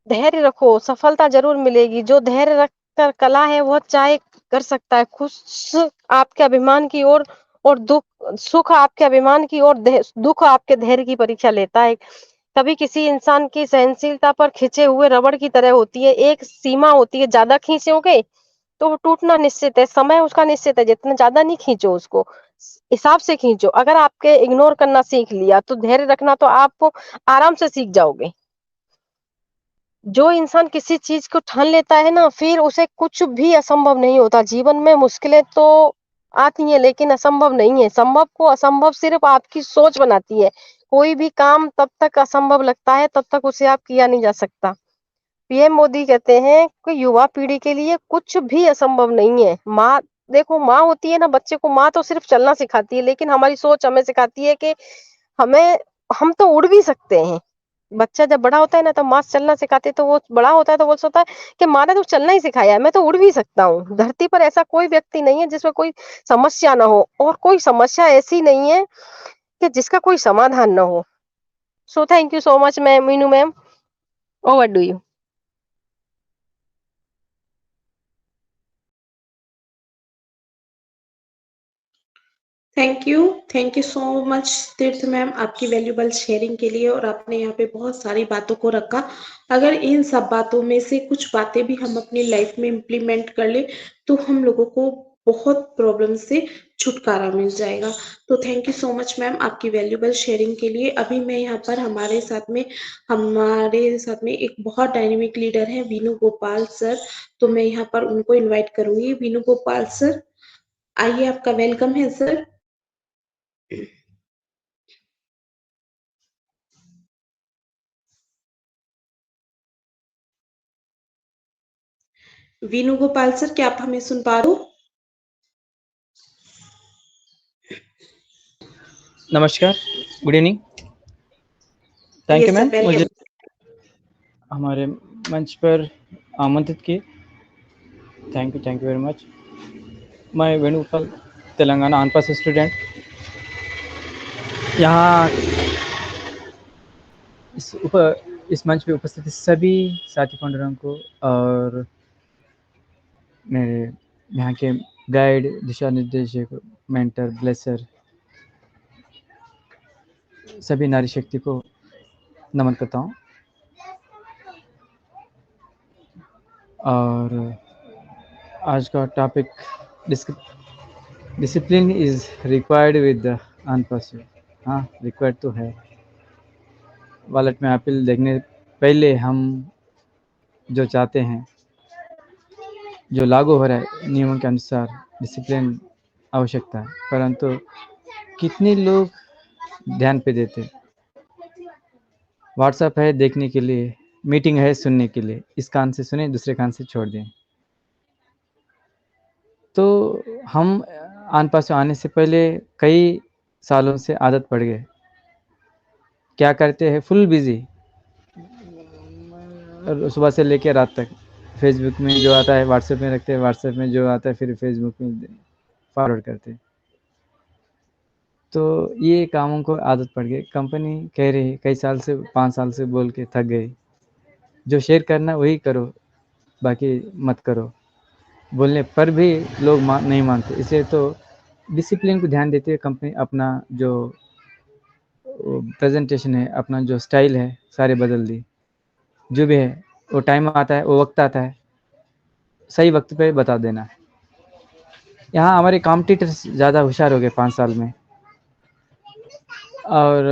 धैर्य रखो, सफलता जरूर मिलेगी। जो धैर्य रख कर कला है वह चाहे कर सकता है। खुश आपके अभिमान की ओर और दुख सुख आपके अभिमान की ओर, दुख आपके धैर्य की परीक्षा लेता है। कभी किसी इंसान की सहनशीलता पर खिंचे हुए रबड़ की तरह होती है। एक सीमा होती है, ज्यादा खींचोगे तो वो टूटना निश्चित है। समय उसका निश्चित है, जितना ज्यादा नहीं खींचो उसको, हिसाब से खींचो। अगर आपके इग्नोर करना सीख लिया तो धैर्य रखना तो आप आराम से सीख जाओगे। जो इंसान किसी चीज को ठान लेता है ना, फिर उसे कुछ भी असंभव नहीं होता। जीवन में मुश्किलें तो आती हैं, लेकिन असंभव नहीं है। संभव को असंभव सिर्फ आपकी सोच बनाती है। कोई भी काम तब तक असंभव लगता है, तब तक उसे आप किया नहीं जा सकता। पीएम मोदी कहते हैं कि युवा पीढ़ी के लिए कुछ भी असंभव नहीं है। माँ, देखो माँ होती है ना, बच्चे को माँ तो सिर्फ चलना सिखाती है, लेकिन हमारी सोच हमें सिखाती है कि हमें हम तो उड़ भी सकते हैं। बच्चा जब बड़ा होता है ना, तो माँ चलना सिखाती है, तो वो बड़ा होता है तो वो सोचता है कि माँ ने तो चलना ही सिखाया है, मैं तो उड़ भी सकता हूँ। धरती पर ऐसा कोई व्यक्ति नहीं है जिसमें कोई समस्या ना हो, और कोई समस्या ऐसी नहीं है कि जिसका कोई समाधान ना हो। So thank you so much ma'am, Meenu ma'am. Over do you. Thank you so much तीर्थ मैम, आपकी वैल्यूबल शेयरिंग के लिए। और आपने यहाँ पे बहुत सारी बातों को रखा। अगर इन सब बातों में से कुछ बातें भी हम अपनी लाइफ में इम्प्लीमेंट कर ले, तो हम लोगों को बहुत प्रॉब्लम से छुटकारा मिल जाएगा। तो thank you so much ma'am, आपकी वैल्यूबल शेयरिंग के लिए। अभी मैं यहाँ पर हमारे साथ में एक बहुत डायनेमिक लीडर है, वीनू गोपाल सर। तो मैं यहाँ पर उनको इनवाइट करूंगी। वीनू गोपाल सर, आइए, आपका वेलकम है सर। वीनू गोपाल सर, क्या आप हमें सुन पा रहे हो? नमस्कार, good evening. Thank you yes sir, ma'am, मुझे वेलकम। हमारे मंच पर आमंत्रित किए। Thank you very much. मैं वेणुगोपाल, तेलंगाना आनपास स्टूडेंट। यहाँ इस मंच पे उपस्थित सभी साथी फाउंडरों को और मेरे यहाँ के गाइड, दिशा निर्देशक, मेंटर, ब्लेसर, सभी नारी शक्ति को नमन करता हूँ। और आज का topic discipline is required with the unpursued. हाँ, रिक्वायर्ड तो है। वॉलेट में एप्पल देखने पहले हम जो चाहते हैं, जो लागू हो रहा है नियमों के अनुसार, डिसिप्लिन आवश्यकता है, परंतु कितने लोग ध्यान पे देते। व्हाट्सएप है देखने के लिए, मीटिंग है सुनने के लिए, इस कान से सुने दूसरे कान से छोड़ दें। तो हम आनपास आने से पहले कई सालों से आदत पड़ गए। क्या करते हैं, फुल बिजी, सुबह से लेकर रात तक फेसबुक में जो आता है व्हाट्सएप में रखते हैं, व्हाट्सएप में जो आता है फिर फेसबुक में फॉरवर्ड करते हैं। तो ये कामों को आदत पड़ गई। कंपनी कह रही है कई साल से, 5 साल से बोल के थक गई, जो शेयर करना वही करो, बाकी मत करो। बोलने पर भी लोग नहीं मानते। इसे तो डिसिप्लिन को ध्यान देते हुए कंपनी अपना जो प्रेजेंटेशन है, अपना जो स्टाइल है, सारे बदल दी। जो भी है वो टाइम आता है, वो वक्त आता है, सही वक्त पे बता देना है। यहाँ हमारे कॉम्पिटिटर्स ज़्यादा होशियार हो गए 5 साल में। और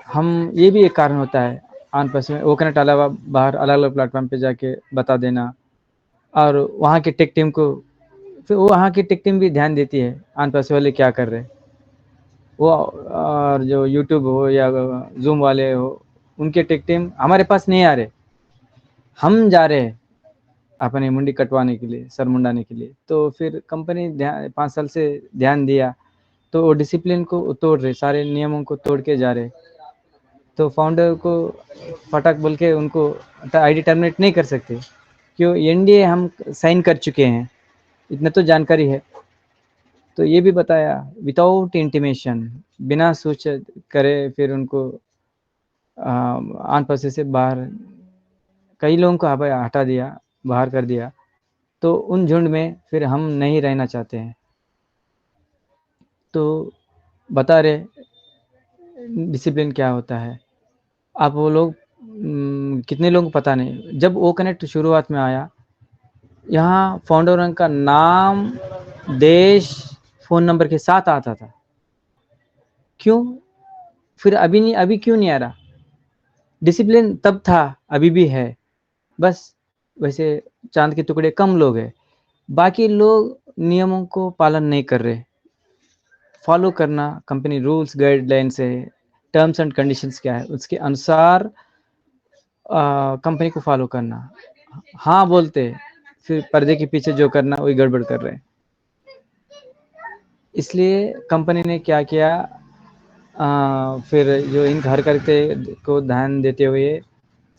हम, ये भी एक कारण होता है आनपास में वो कनेक्ट अलावा बाहर अलग अलग प्लेटफॉर्म पे जाके बता देना। और वहाँ की टेक टीम को, फिर वो वहाँ की टेक टीम भी ध्यान देती है आनपास वाले क्या कर रहे हैं। वो और जो यूट्यूब हो या जूम वाले हो, उनके टेक टीम हमारे पास नहीं आ रहे, हम जा रहे हैं अपनी मुंडी कटवाने के लिए, सर मुंडाने के लिए। तो फिर कंपनी 5 साल से ध्यान दिया, तो वो डिसिप्लिन को तोड़ रहे, सारे नियमों को तोड़ के जा रहे। तो फाउंडर को फटाक बोल के उनको आईडी टर्मिनेट नहीं कर सकते, क्यों? एनडीए हम साइन कर चुके हैं, इतना तो जानकारी है। तो ये भी बताया विदाउट इंटीमेशन, बिना सूचित करे फिर उनको आन पास से बाहर, कई लोगों को हटा दिया, बाहर कर दिया। तो उन झुंड में फिर हम नहीं रहना चाहते हैं। तो बता रहे डिसिप्लिन क्या होता है। अब वो लोग कितने लोगों को पता नहीं। जब वो कनेक्ट शुरुआत में आया, यहाँ फाउंडर का नाम, देश, फ़ोन नंबर के साथ आता था। क्यों? फिर अभी क्यों नहीं आ रहा? डिसिप्लिन तब था, अभी भी है, बस वैसे चांद के टुकड़े कम लोग हैं, बाकी लोग नियमों को पालन नहीं कर रहे। फॉलो करना कंपनी रूल्स गाइडलाइंस है, टर्म्स एंड कंडीशंस क्या है उसके अनुसार कंपनी को फॉलो करना। हाँ बोलते फिर पर्दे के पीछे जो करना वही गड़बड़ कर रहे हैं। इसलिए कंपनी ने क्या किया, फिर जो इन घर करते को ध्यान देते हुए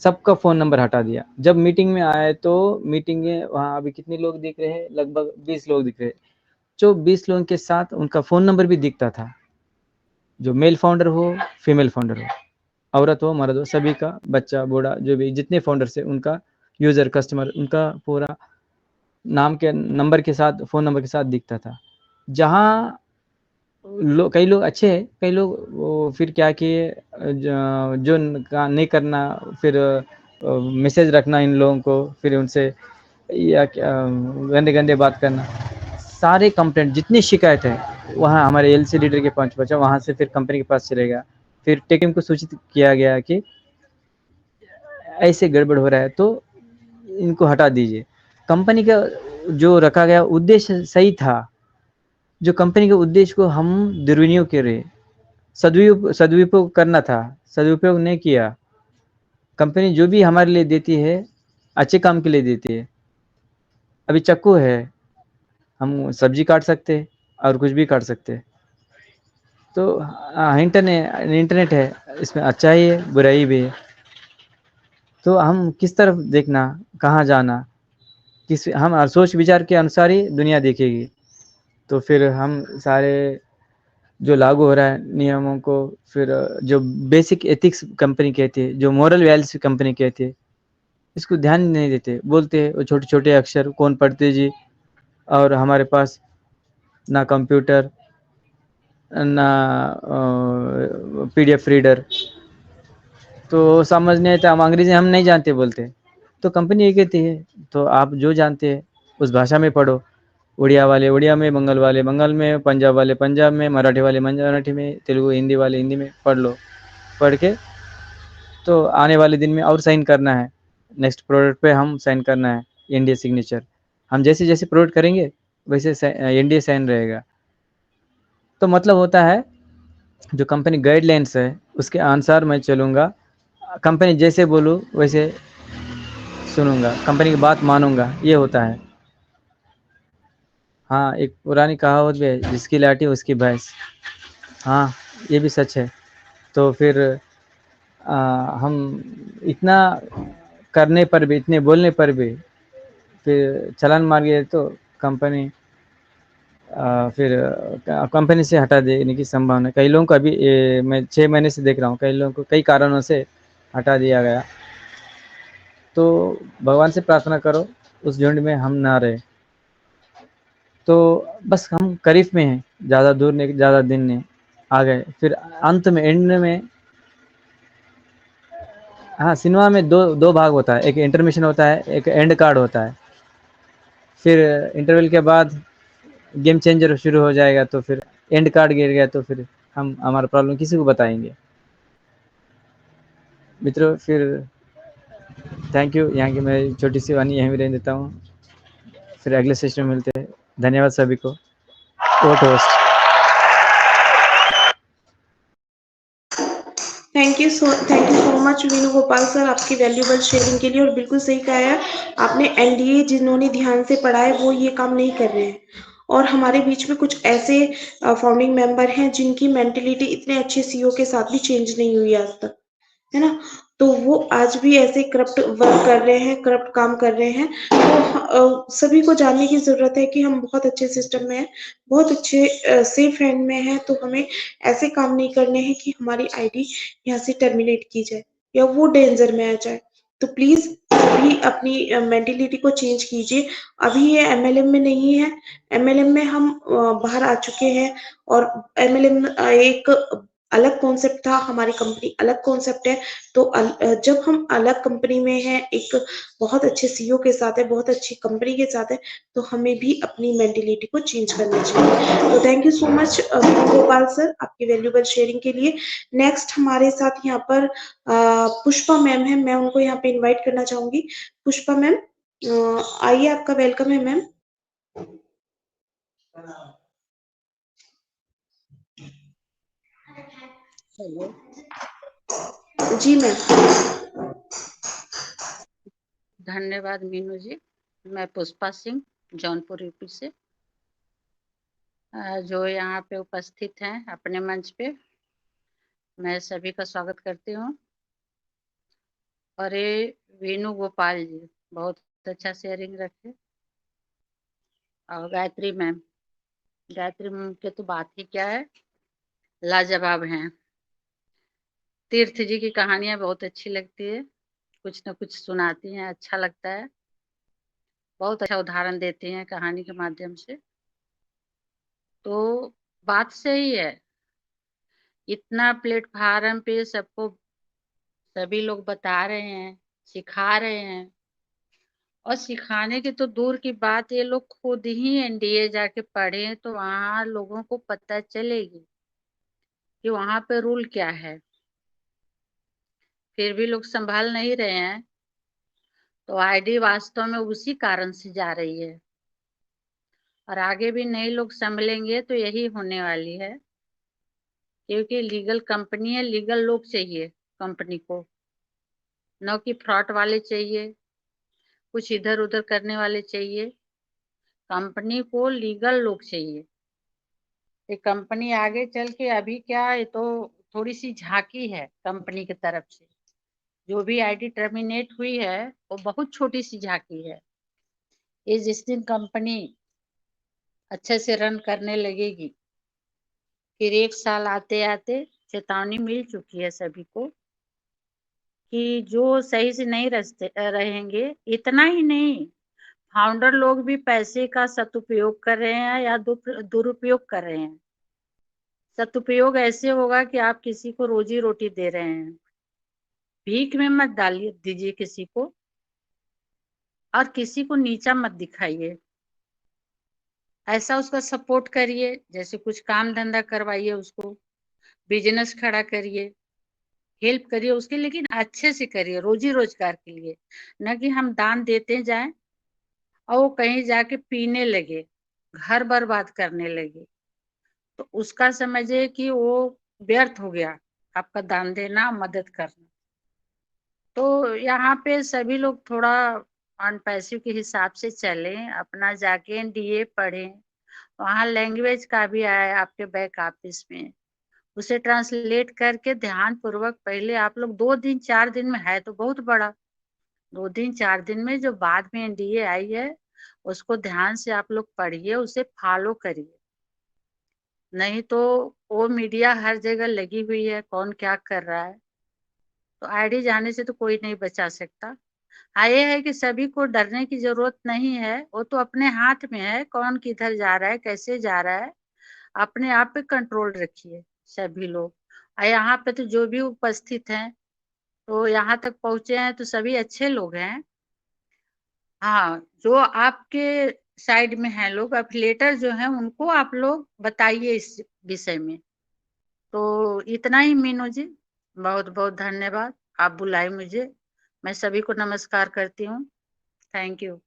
सबका फ़ोन नंबर हटा दिया। जब मीटिंग में आए तो मीटिंग में वहाँ अभी कितने लोग दिख रहे हैं, लगभग 20 लोग दिख रहे हैं। जो 20 लोगों के साथ उनका फ़ोन नंबर भी दिखता था, जो मेल फाउंडर हो फीमेल फाउंडर हो, औरत हो मर्द हो, सभी का, बच्चा बूढ़ा जो भी जितने फाउंडर्स है उनका यूज़र कस्टमर उनका पूरा नाम के नंबर के साथ फ़ोन नंबर के साथ दिखता था। जहाँ कई लोग अच्छे हैं, कई लोग वो फिर क्या किए, जो नहीं करना, फिर मैसेज रखना इन लोगों को, फिर उनसे या गंदे गंदे बात करना, सारे कंप्लेंट जितनी शिकायत है वहाँ हमारे एलसी लीडर के पास पहुँचा, वहाँ से फिर कंपनी के पास चलेगा। फिर टेक टीम को सूचित किया गया कि ऐसे गड़बड़ हो रहा है तो इनको हटा दीजिए। कंपनी का जो रखा गया उद्देश्य सही था, जो कंपनी के उद्देश्य को हम दुर्विनियोग कर रहे, सदुपयोग करना था, सदुपयोग नहीं किया। कंपनी जो भी हमारे लिए देती है अच्छे काम के लिए देती है। अभी चाकू है, हम सब्जी काट सकते हैं और कुछ भी काट सकते हैं। तो इंटरनेट है, इसमें अच्छाई है बुराई भी है। तो हम किस तरफ देखना, कहाँ जाना, किस हम सोच विचार के अनुसार ही दुनिया देखेगी। तो फिर हम सारे जो लागू हो रहा है नियमों को, फिर जो बेसिक एथिक्स कंपनी कहती है, जो मॉरल वैल्यूज कंपनी कहती है, इसको ध्यान नहीं देते। बोलते हैं वो छोटे छोटे अक्षर कौन पढ़ते जी, और हमारे पास ना कंप्यूटर ना पीडीएफ रीडर, तो समझ नहीं आता, हम अंग्रेजी हम नहीं जानते बोलते। तो कंपनी ये कहती है तो आप जो जानते हैं उस भाषा में पढ़ो, उड़िया वाले उड़िया में, बंगाल वाले बंगाल में, पंजाब वाले पंजाब में, मराठी वाले मराठी में, तेलुगु हिंदी वाले हिंदी में पढ़ लो। पढ़ के तो आने वाले दिन में और साइन करना है, नेक्स्ट प्रोडक्ट पे हम साइन करना है एनडीए सिग्नेचर। हम जैसे जैसे प्रोडक्ट करेंगे वैसे एनडीए साइन रहेगा। तो मतलब होता है जो कंपनी गाइडलाइंस है उसके अनुसार मैं चलूँगा, कंपनी जैसे बोलूँ वैसे सुनूंगा, कंपनी की बात मानूंगा, ये होता है। हाँ, एक पुरानी कहावत भी है, जिसकी लाठी उसकी भैंस। हाँ, ये भी सच है। तो फिर हम इतना करने पर भी, इतने बोलने पर भी फिर चालान मार गए तो कंपनी फिर कंपनी से हटा देने की संभावना। कई लोगों को अभी मैं 6 महीने से देख रहा हूँ, कई लोगों को कई कारणों से हटा दिया गया। तो भगवान से प्रार्थना करो उस झुंड में हम ना रहे। तो बस हम करीब में हैं, ज़्यादा दूर नहीं, ज़्यादा दिन नहीं, आ गए। फिर अंत में एंड में, हाँ सिनेमा में दो भाग होता है, एक इंटरमिशन होता है, एक एंड कार्ड होता है। फिर इंटरवल के बाद गेम चेंजर शुरू हो जाएगा, तो फिर एंड कार्ड गिर गया तो फिर हम हमारा प्रॉब्लम किसी को बताएंगे। मित्रों फिर थैंक यू, यहाँ की मैं छोटी सी वाणी यहीं रहने देता हूँ, फिर अगले सेशन में मिलते हैं। धन्यवाद सभी को। Host thank you so much Veenu Gopal sir, आपकी वैल्यूबल शेयरिंग के लिए। और बिल्कुल सही कहा है आपने, एनडीए जिन्होंने ध्यान से पढ़ा है वो ये काम नहीं कर रहे हैं। और हमारे बीच में कुछ ऐसे फाउंडिंग मेंबर हैं जिनकी मेंटेलिटी इतने अच्छे सीईओ के साथ भी चेंज नहीं हुई आज तक, है ना। तो वो आज भी ऐसे करप्ट वर्क कर रहे हैं, करप्ट काम कर रहे हैं। तो सभी को जानने की जरूरत है कि हम बहुत अच्छे सिस्टम में हैं, बहुत अच्छे सेफ हैंड में हैं। तो हमें ऐसे काम नहीं करने हैं कि हमारी आईडी यहाँ से टर्मिनेट की जाए या वो डेंजर में आ जाए। तो प्लीज सभी अपनी मेंटेलिटी को चेंज कीजिए। अभी ये एमएलएम में नहीं है, एमएलएम में हम बाहर आ चुके हैं। और एमएलएम एक अलग कॉन्सेप्ट था, हमारी कंपनी अलग कॉन्सेप्ट है। तो जब हम अलग कंपनी में हैं, एक बहुत अच्छे सीईओ के साथ है, बहुत अच्छी कंपनी के साथ है, तो हमें भी अपनी मेंटेलिटी को चेंज करना चाहिए। तो thank you so much Gopal sir, आपकी वैल्यूबल शेयरिंग के लिए। नेक्स्ट हमारे साथ यहाँ पर पुष्पा मैम है, मैं उनको यहाँ पे इनवाइट करना चाहूंगी। पुष्पा मैम आइए, आपका वेलकम है मैम। हेलो जी मैम। धन्यवाद मीनू जी। मैं पुष्पा सिंह जौनपुर यूपी से जो यहाँ पे उपस्थित हैं अपने मंच पे, मैं सभी का स्वागत करती हूँ। और ये वीनू गोपाल जी बहुत अच्छा शेयरिंग रखे, और गायत्री मैम के तो बात ही क्या है, लाजवाब हैं। तीर्थ जी की कहानियां बहुत अच्छी लगती है, कुछ न कुछ सुनाती हैं, अच्छा लगता है, बहुत अच्छा उदाहरण देती हैं कहानी के माध्यम से। तो बात सही है, इतना प्लेटफार्म पे सबको सभी लोग बता रहे हैं, सिखा रहे हैं, और सिखाने की तो दूर की बात, ये लोग खुद ही एनडीए जाके पढ़े तो वहाँ लोगों को पता चलेगी कि वहाँ पे रूल क्या है। फिर भी लोग संभाल नहीं रहे हैं, तो आईडी वास्तव में उसी कारण से जा रही है। और आगे भी नए लोग संभलेंगे तो यही होने वाली है, क्योंकि लीगल कंपनी है, लीगल लोग चाहिए कंपनी को, न कि फ्रॉड वाले चाहिए, कुछ इधर उधर करने वाले चाहिए। कंपनी को लीगल लोग चाहिए। ये कंपनी आगे चल के अभी क्या, ये तो थोड़ी सी झांकी है कंपनी की तरफ से, जो भी आईडी टर्मिनेट हुई है वो बहुत छोटी सी झांकी है। ये जिस दिन कंपनी अच्छे से रन करने लगेगी, फिर 1 साल आते आते चेतावनी मिल चुकी है सभी को कि जो सही से नहीं रहेंगे। इतना ही नहीं, फाउंडर लोग भी पैसे का सदुपयोग कर रहे हैं या दुरुपयोग कर रहे हैं। सदुपयोग ऐसे होगा कि आप किसी को रोजी रोटी दे रहे हैं, भीख में मत डालिए दीजिए किसी को, और किसी को नीचा मत दिखाइए, ऐसा उसका सपोर्ट करिए, जैसे कुछ काम धंधा करवाइए, उसको बिजनेस खड़ा करिए, हेल्प करिए उसके, लेकिन अच्छे से करिए रोजी रोजगार के लिए, न कि हम दान देते जाएं और वो कहीं जाके पीने लगे, घर बर्बाद करने लगे, तो उसका समझिए कि वो व्यर्थ हो गया आपका दान देना, मदद करना। तो यहाँ पे सभी लोग थोड़ा ऑन पैसिव के हिसाब से चलें, अपना जाके एनडीए पढ़ें, वहाँ लैंग्वेज का भी आया है आपके बैक ऑफिस में, उसे ट्रांसलेट करके ध्यान पूर्वक पहले आप लोग 2 दिन 4 दिन में, है तो बहुत बड़ा, 2 दिन 4 दिन में जो बाद में एनडीए आई है उसको ध्यान से आप लोग पढ़िए, उसे फॉलो करिए। नहीं तो वो मीडिया हर जगह लगी हुई है, कौन क्या कर रहा है, तो आईडी जाने से तो कोई नहीं बचा सकता। हाँ, ये है कि सभी को डरने की जरूरत नहीं है, वो तो अपने हाथ में है, कौन किधर जा रहा है, कैसे जा रहा है, अपने आप पे कंट्रोल रखिए सभी लोग। और यहाँ पे तो जो भी उपस्थित हैं, तो यहाँ तक पहुंचे हैं तो सभी अच्छे लोग हैं। हाँ, जो आपके साइड में हैं लोग एफिलिएटर जो हैं, उनको आप लोग बताइए इस विषय में। तो इतना ही मीनू जी, बहुत बहुत धन्यवाद, आप बुलाए मुझे, मैं सभी को नमस्कार करती हूँ। Thank you.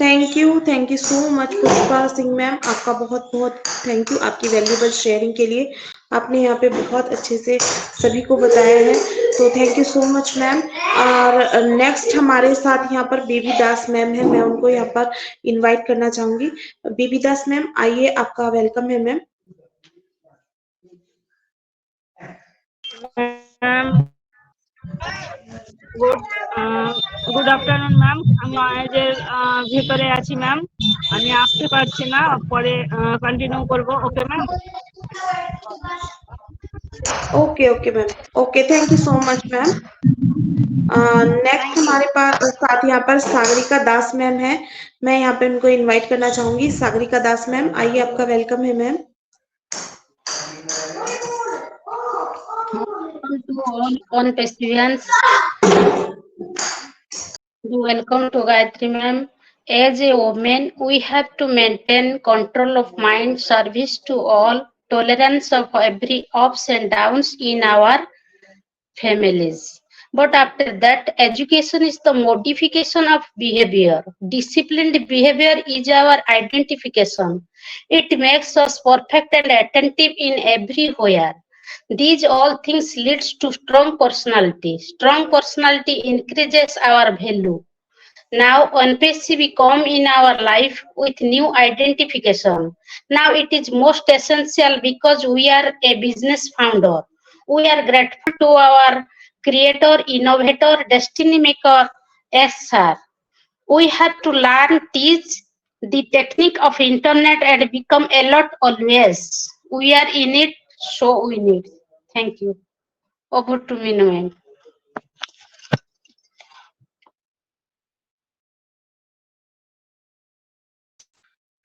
Thank you so much Pushpa Singh ma'am, आपका बहुत बहुत थैंक यू आपकी वैल्यूबल शेयरिंग के लिए। आपने यहाँ पे बहुत अच्छे से सभी को बताया है, तो thank you so much ma'am. और नेक्स्ट हमारे साथ यहाँ पर बेबी दास मैम है, मैं उनको यहाँ पर इनवाइट करना चाहूंगी। बेबी दास मैम आइए, आपका वेलकम है मैम। গুড আফটারনুন ম্যাম, আমাদের ভিতরে আছি ম্যাম, আমি আসতে পারছি না, পরে কন্টিনিউ করব। Okay ma'am. Okay ma'am, okay thank you so much ma'am. Next हमारे पास साथ यहाँ पर सागरिका दास मैम है, मैं यहाँ पे उनको इनवाइट करना चाहूंगी। सागरिका दास मैम आइए, आपका वेलकम है ma'am. to all on participants. Welcome to Gayatri ma'am. As a woman, we have to maintain control of mind, service to all, tolerance of every ups and downs in our families. But after that, education is the modification of behavior. Disciplined behavior is our identification. It makes us perfect and attentive in everywhere. These all things leads to strong personality. Strong personality increases our value. Now NPSC become in our life with new identification. Now it is most essential because we are a business founder. We are grateful to our creator, innovator, destiny maker, yes sir. We have to learn, teach the technique of internet and become alert always. We are in it, so we need. Thank you. Over to me, ma'am.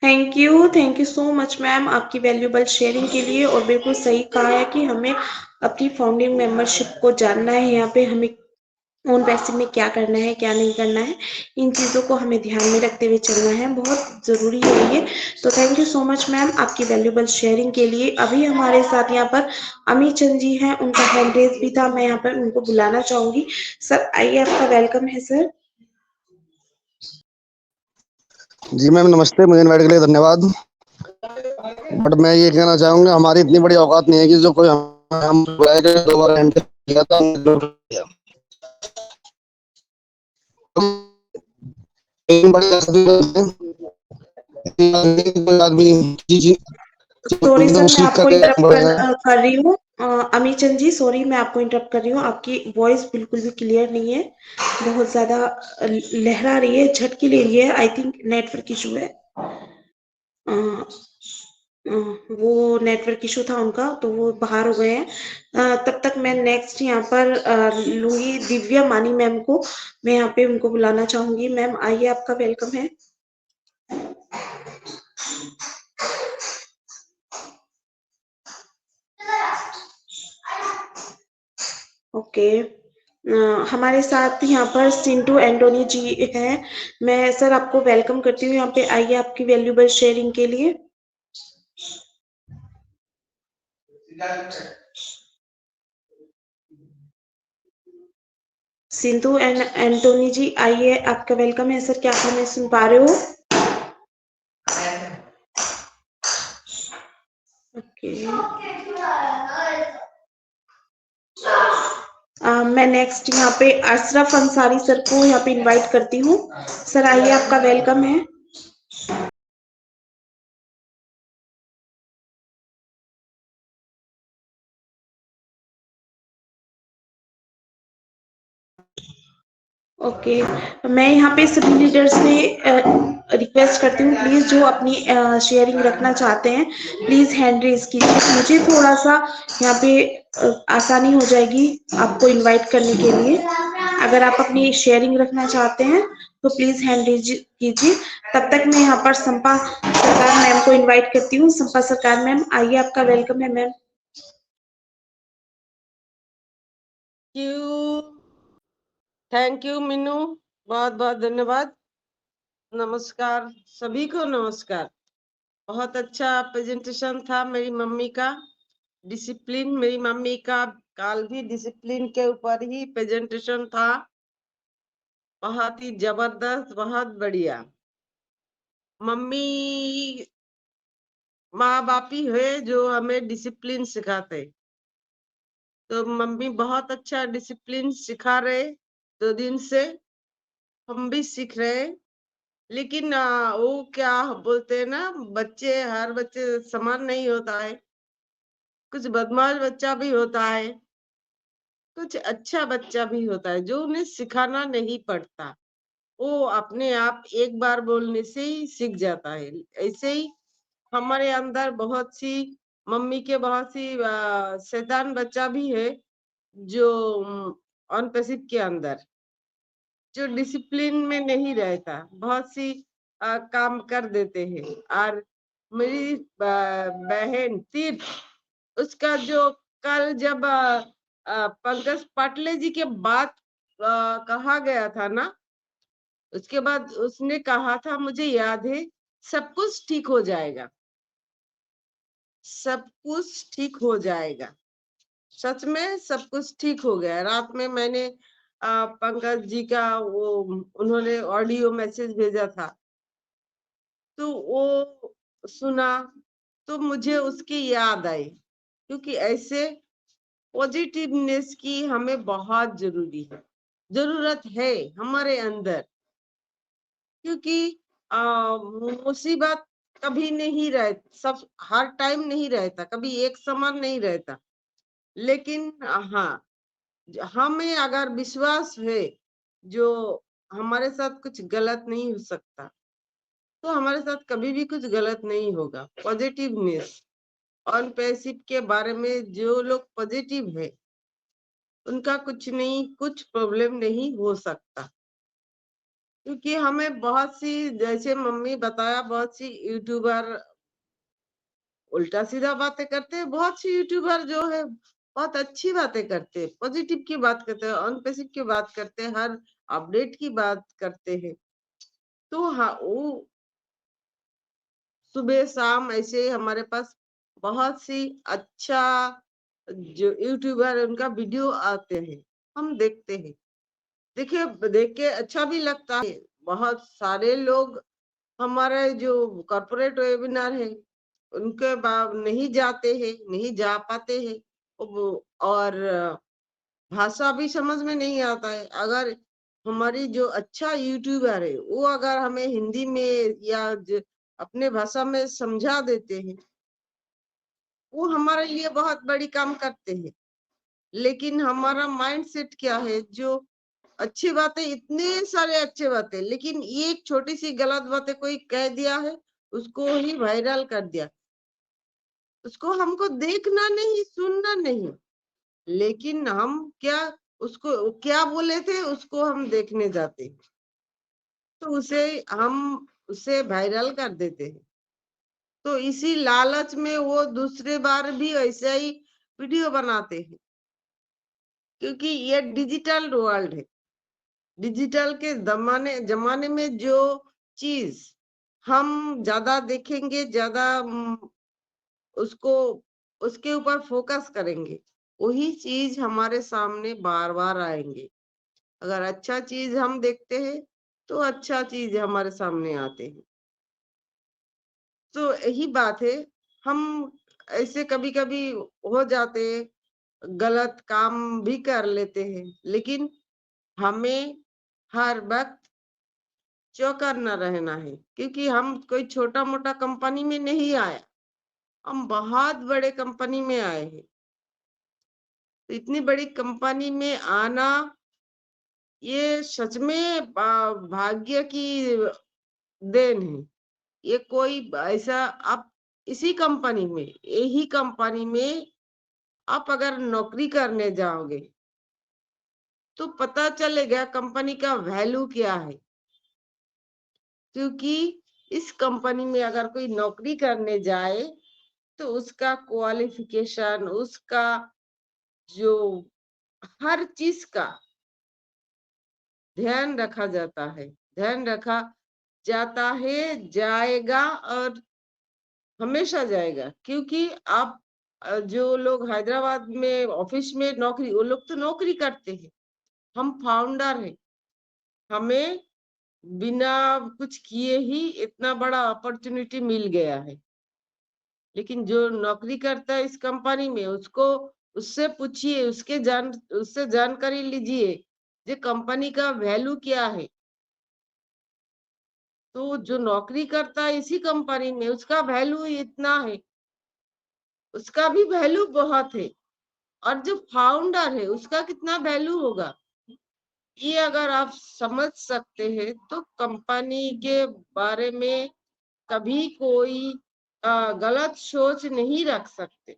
Thank you so much ma'am आपकी valuable sharing के लिए। और बिल्कुल सही कहा है कि हमें अपनी फाउंडिंग मेंबरशिप को जानना है, यहाँ पे हमें ओन पैसे में क्या करना है क्या नहीं करना है, इन चीज़ों को हमें ध्यान में रखते हुए चलना है, बहुत ज़रूरी है ये। तो thank you so much ma'am आपकी वैल्यूएबल शेयरिंग के लिए। अभी हमारे साथ यहाँ पर अमी चंद जी हैं, उनका हैंड रेज भी था, मैं यहाँ पर उनको बुलाना चाहूंगी। सर आइए, आपका वेलकम है सर। जी मैम नमस्ते, मुझे इनवाइट के लिए धन्यवाद। बट मैं ये कहना चाहूंगा, हमारी इतनी बड़ी औकात नहीं है कि जो कोई हम बुलाएगा 2 बार एंटर किया था, आदमी सॉरी सर, मैं आपको इंटरप्ट कर रही हूँ। अमी चंद जी सॉरी, मैं आपको इंटरप्ट कर रही हूँ। आपकी वॉइस बिल्कुल भी क्लियर नहीं है, बहुत ज्यादा लहरा रही है, झटकी ले रही है। आई थिंक नेटवर्क इशू है। वो नेटवर्क इशू था उनका, तो वो बाहर हो गए हैं। तब तक मैं नेक्स्ट यहाँ पर लूंगी दिव्या मानी मैम को। मैं यहाँ पे उनको बुलाना चाहूंगी। मैम आइए, आपका वेलकम है। ओके हमारे साथ यहाँ पर सिंटू एंटोनी जी हैं। मैं सर आपको वेलकम करती हूँ यहाँ पे। आइए आपकी वैल्यूएबल शेयरिंग के लिए। सिंधु एंड एंटोनी जी आइए, आपका वेलकम है सर। क्या आप हमें सुन पा रहे हो? ओके मैं नेक्स्ट यहाँ पे अशरफ अंसारी सर को यहाँ पे इनवाइट करती हूँ। सर आइए, आपका वेलकम है। ओके मैं यहाँ पे सभी लीडर से रिक्वेस्ट करती हूँ, प्लीज जो अपनी शेयरिंग रखना चाहते हैं प्लीज हैंड रेज कीजिए। मुझे थोड़ा सा यहाँ पे आसानी हो जाएगी आपको इनवाइट करने के लिए। अगर आप अपनी शेयरिंग रखना चाहते हैं तो प्लीज हैंड रेज कीजिए। तब तक मैं यहाँ पर संपा सरकार मैम को इनवाइट करती हूँ। संपा सरकार मैम आइए, आपका वेलकम है मैम। थैंक यू मीनू, बहुत बहुत धन्यवाद। नमस्कार सभी को, नमस्कार। बहुत अच्छा प्रेजेंटेशन था मेरी मम्मी का। डिसिप्लिन, मेरी मम्मी का काल भी डिसिप्लिन के ऊपर ही प्रेजेंटेशन था। बहुत ही जबरदस्त, बहुत बढ़िया। मम्मी माँ बाप ही है जो हमें डिसिप्लिन सिखाते, तो मम्मी बहुत अच्छा डिसिप्लिन सिखा रहे 2 दिन से, हम भी सीख रहे। लेकिन वो क्या बोलते हैं ना, बच्चे, हर बच्चे समान नहीं होता है। कुछ बदमाश बच्चा भी होता है, कुछ अच्छा बच्चा भी होता है जो उन्हें सिखाना नहीं पड़ता, वो अपने आप एक बार बोलने से ही सीख जाता है। ऐसे ही हमारे अंदर बहुत सी मम्मी के बहुत सी शैतान बच्चा भी है जो अनपसित के अंदर, जो डिसिप्लिन में नहीं रहता, बहुत सी काम कर देते हैं। और मेरी बहन तीर्थ, उसका जो कल जब पंकज पाटले जी के बात कहा गया था ना, उसके बाद उसने कहा था, मुझे याद है, सब कुछ ठीक हो जाएगा, सब कुछ ठीक हो जाएगा। सच में सब कुछ ठीक हो गया। रात में मैंने पंकज जी का वो उन्होंने ऑडियो मैसेज भेजा था, तो वो सुना तो मुझे उसकी याद आई, क्योंकि ऐसे पॉजिटिवनेस की हमें बहुत जरूरत है हमारे अंदर, क्योंकि मुसीबत कभी नहीं रहता, सब हर टाइम नहीं रहता, कभी एक समान नहीं रहता, लेकिन हाँ, हमें अगर विश्वास है जो हमारे साथ कुछ गलत नहीं हो सकता, तो हमारे साथ कभी भी कुछ गलत नहीं होगा। पॉजिटिवनेस और पैसिव के बारे में जो लोग पॉजिटिव है, उनका कुछ नहीं, कुछ प्रॉब्लम नहीं हो सकता, क्योंकि हमें बहुत सी, जैसे मम्मी बताया, बहुत सी यूट्यूबर उल्टा सीधा बातें करते हैं, बहुत सी यूट्यूबर जो है बहुत अच्छी बातें करते हैं, पॉजिटिव की बात करते हैं, अनपैसिव की बात करते हैं, हर अपडेट की बात करते हैं। तो हाँ, वो सुबह शाम ऐसे हमारे पास बहुत सी अच्छा जो यूट्यूबर है उनका वीडियो आते हैं, हम देखते हैं। देखिए, देख के अच्छा भी लगता है। बहुत सारे लोग हमारे जो कॉर्पोरेट वेबिनार है उनके नहीं जाते हैं, नहीं जा पाते हैं, और भाषा भी समझ में नहीं आता है। अगर हमारी जो अच्छा यूट्यूबर है वो अगर हमें हिंदी में या अपने भाषा में समझा देते हैं, वो हमारे लिए बहुत बड़ी काम करते हैं। लेकिन हमारा माइंडसेट क्या है, जो अच्छी बातें, इतने सारे अच्छे बातें, लेकिन ये एक छोटी सी गलत बातें कोई कह दिया है, उसको ही वायरल कर दिया, उसको हमको देखना नहीं, सुनना नहीं, लेकिन हम क्या, उसको क्या बोले थे उसको हम देखने जाते हैं, तो उसे वायरल कर देते हैं। तो इसी लालच में वो दूसरे बार भी ऐसा ही वीडियो बनाते हैं, क्योंकि ये डिजिटल वर्ल्ड है। डिजिटल के जमाने में जो चीज हम ज्यादा देखेंगे, ज्यादा उसको उसके ऊपर फोकस करेंगे, वही चीज हमारे सामने बार बार आएंगे। अगर अच्छा चीज हम देखते हैं तो अच्छा चीज हमारे सामने आते हैं। तो यही बात है, हम ऐसे कभी कभी हो जाते हैं, गलत काम भी कर लेते हैं, लेकिन हमें हर वक्त चौकन्ना न रहना है, क्योंकि हम कोई छोटा मोटा कंपनी में नहीं आया, हम बहुत बड़े कंपनी में आए हैं। तो इतनी बड़ी कंपनी में आना, ये सच में भाग्य की देन है। ये कोई ऐसा, आप इसी कंपनी में, यही कंपनी में आप अगर नौकरी करने जाओगे तो पता चलेगा कंपनी का वैल्यू क्या है। क्योंकि इस कंपनी में अगर कोई नौकरी करने जाए तो उसका क्वालिफिकेशन, उसका जो हर चीज का ध्यान रखा जाता है, जाएगा, और हमेशा जाएगा। क्योंकि आप जो लोग हैदराबाद में ऑफिस में नौकरी, वो लोग तो नौकरी करते हैं, हम फाउंडर हैं, हमें बिना कुछ किए ही इतना बड़ा अपॉर्चुनिटी मिल गया है। लेकिन जो नौकरी करता है इस कंपनी में, उससे पूछिए, उससे जानकारी लीजिए जो कंपनी का वैल्यू क्या है। तो जो नौकरी करता है इसी कंपनी में, उसका वैल्यू इतना है, उसका भी वैल्यू बहुत है, और जो फाउंडर है उसका कितना वैल्यू होगा, ये अगर आप समझ सकते हैं तो कंपनी के बारे में कभी कोई गलत सोच नहीं रख सकते।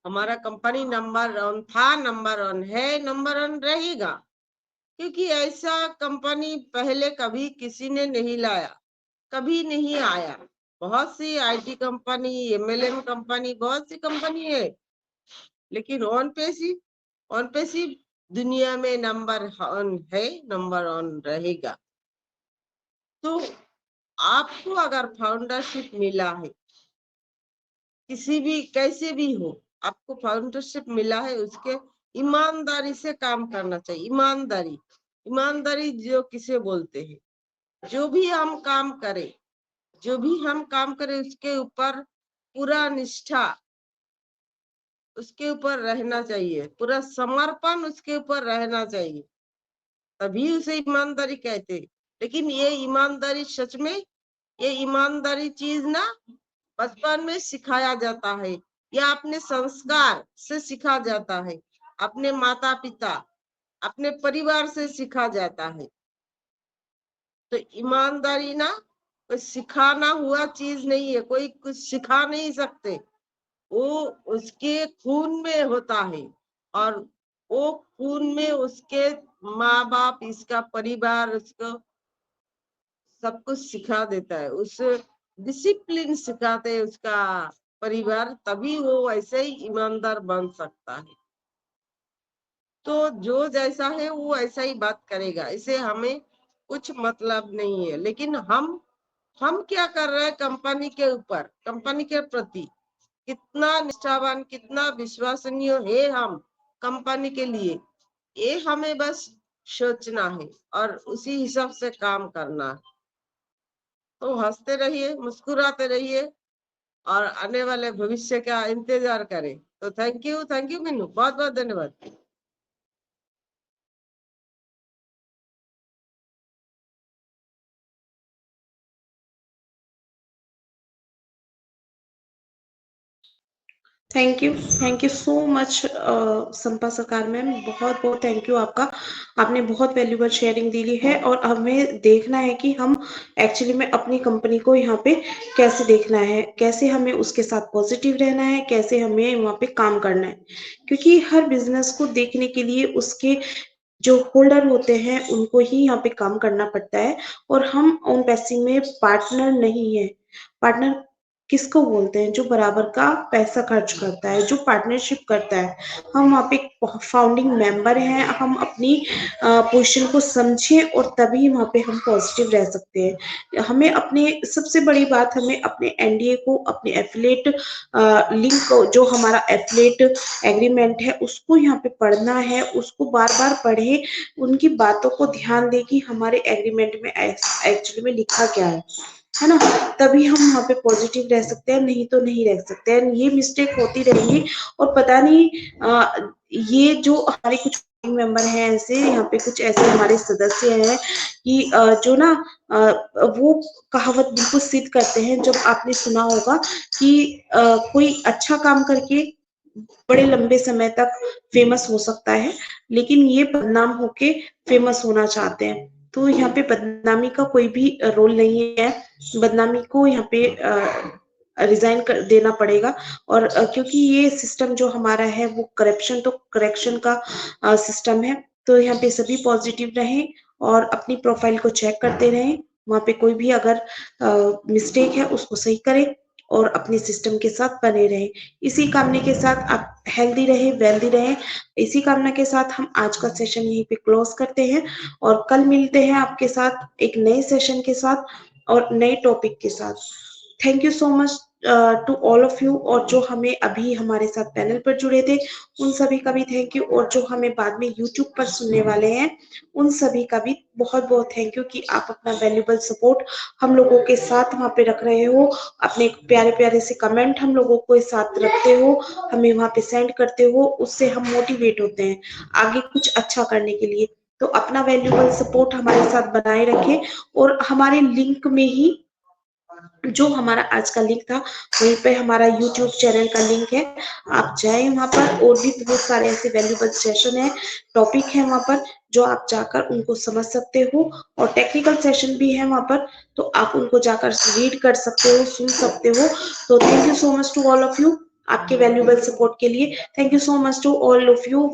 हमारा कंपनी नंबर 1 था, नंबर 1 है, नंबर 1 रहेगा, क्योंकि ऐसा कंपनी पहले कभी किसी ने नहीं लाया, कभी नहीं आया। बहुत सी आईटी कंपनी, एमएलएम कंपनी, बहुत सी कंपनी है, लेकिन ऑन पैसिव दुनिया में नंबर ऑन है, नंबर ऑन रहेगा। तो आपको अगर फाउंडरशिप मिला है, किसी भी कैसे भी हो, आपको फाउंडरशिप मिला है, उसके ईमानदारी से काम करना चाहिए। ईमानदारी जो किसे बोलते हैं, जो भी हम काम करें उसके ऊपर पूरा निष्ठा उसके ऊपर रहना चाहिए, पूरा समर्पण उसके ऊपर रहना चाहिए, तभी उसे ईमानदारी कहते। लेकिन ये ईमानदारी सच में, ये ईमानदारी चीज ना बचपन में सिखाया जाता है या अपने संस्कार से सिखा जाता है, अपने माता पिता, अपने परिवार से सिखा जाता है। तो ईमानदारी ना कोई सिखाना हुआ चीज नहीं है, कोई कुछ सिखा नहीं सकते, वो उसके खून में होता है। और वो खून में उसके माँ बाप, इसका परिवार उसको सब कुछ सिखा देता है, उस डिसिप्लिन सिखाते हैं उसका परिवार, तभी वो ऐसे ही ईमानदार बन सकता है। तो जो जैसा है वो ऐसा ही बात करेगा, इसे हमें कुछ मतलब नहीं है। लेकिन हम क्या कर रहे हैं कंपनी के ऊपर, कंपनी के प्रति कितना निष्ठावान, कितना विश्वसनीय है हम कंपनी के लिए, ये हमें बस सोचना है और उसी हिसाब से काम करना है। तो हंसते रहिए, मुस्कुराते रहिए और आने वाले भविष्य का इंतजार करें। तो थैंक यू मीनू, बहुत बहुत धन्यवाद। थैंक यू सो मच संपा सरकार मैम, बहुत बहुत थैंक यू आपका। आपने बहुत वैल्यूबल शेयरिंग दी है और हमें देखना है कि हम एक्चुअली में अपनी कंपनी को यहाँ पे कैसे देखना है, कैसे हमें उसके साथ पॉजिटिव रहना है, कैसे हमें वहाँ पे काम करना है। क्योंकि हर बिजनेस को देखने के लिए उसके जो होल्डर होते हैं उनको ही यहाँ पे काम करना पड़ता है, और हम उन पैसे में पार्टनर नहीं है। पार्टनर किसको बोलते हैं? जो बराबर का पैसा खर्च करता है, जो पार्टनरशिप करता है। हम वहाँ पे फाउंडिंग मेंबर हैं, हम अपनी पोजीशन को समझें और तभी वहाँ पे हम पॉजिटिव रह सकते हैं। हमें अपने सबसे बड़ी बात, हमें अपने एनडीए को, अपने एफिलेट लिंक को, जो हमारा एफिलेट एग्रीमेंट है उसको यहाँ पे पढ़ना है, उसको बार बार पढ़े, उनकी बातों को ध्यान दे कि हमारे एग्रीमेंट में एक्चुअली में लिखा क्या है ना, तभी हम वहाँ पे पॉजिटिव रह सकते हैं, नहीं तो नहीं रह सकते हैं। ये मिस्टेक होती रहेगी और पता नहीं ये जो हमारे कुछ मेंबर हैं ऐसे, यहाँ पे कुछ ऐसे हमारे सदस्य हैं कि जो ना वो कहावत बिल्कुल सिद्ध करते हैं। जब आपने सुना होगा कि कोई अच्छा काम करके बड़े लंबे समय तक फेमस हो सकता है, लेकिन ये बदनाम होके फेमस होना चाहते हैं। तो यहाँ पे बदनामी का कोई भी रोल नहीं है, बदनामी को यहाँ पे रिजाइन कर देना पड़ेगा। और क्योंकि ये सिस्टम जो हमारा है वो करप्शन तो करेक्शन का सिस्टम है, तो यहाँ पे सभी पॉजिटिव रहें और अपनी प्रोफाइल को चेक करते रहें। वहाँ पे कोई भी अगर मिस्टेक है उसको सही करें और अपने सिस्टम के साथ बने रहें। इसी कामना के साथ आप हेल्दी रहे, वेल्दी रहे। इसी कामना के साथ हम आज का सेशन यहीं पे क्लोज करते हैं और कल मिलते हैं आपके साथ एक नए सेशन के साथ और नए टॉपिक के साथ। Thank you so much to all of you, और जो हमें अभी हमारे साथ पैनल पर जुड़े थे उन सभी का भी थैंक यू, और जो हमें बाद में यूट्यूब पर सुनने वाले हैं उन सभी का भी बहुत बहुत थैंक यू कि आप अपना वैल्यूबल सपोर्ट हम लोगों के साथ वहाँ पे रख रहे हो, अपने प्यारे प्यारे से कमेंट हम लोगों को साथ रखते हो, हमें वहाँ पे सेंड करते हो, उससे हम मोटिवेट होते हैं आगे कुछ अच्छा करने के लिए। तो अपना वैल्यूबल सपोर्ट हमारे साथ बनाए रखें और हमारे लिंक में ही, जो हमारा आज का लिंक था वहीं पे हमारा यूट्यूब चैनल का लिंक है, आप जाएं वहां पर, और भी बहुत सारे ऐसे वैल्यूबल सेशन है, टॉपिक है वहां पर जो आप जाकर उनको समझ सकते हो, और टेक्निकल सेशन भी है वहां पर, तो आप उनको जाकर रीड कर सकते हो, सुन सकते हो। तो thank you so much to all of you आपके वैल्यूबल सपोर्ट के लिए। Thank you so much to all of you.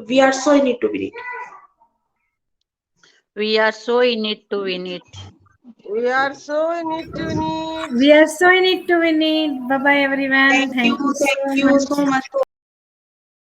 We are so in it to win it. We are so in it to win it. We are so in it to win it. We are so in it to win it. Bye bye everyone. Thank you so much.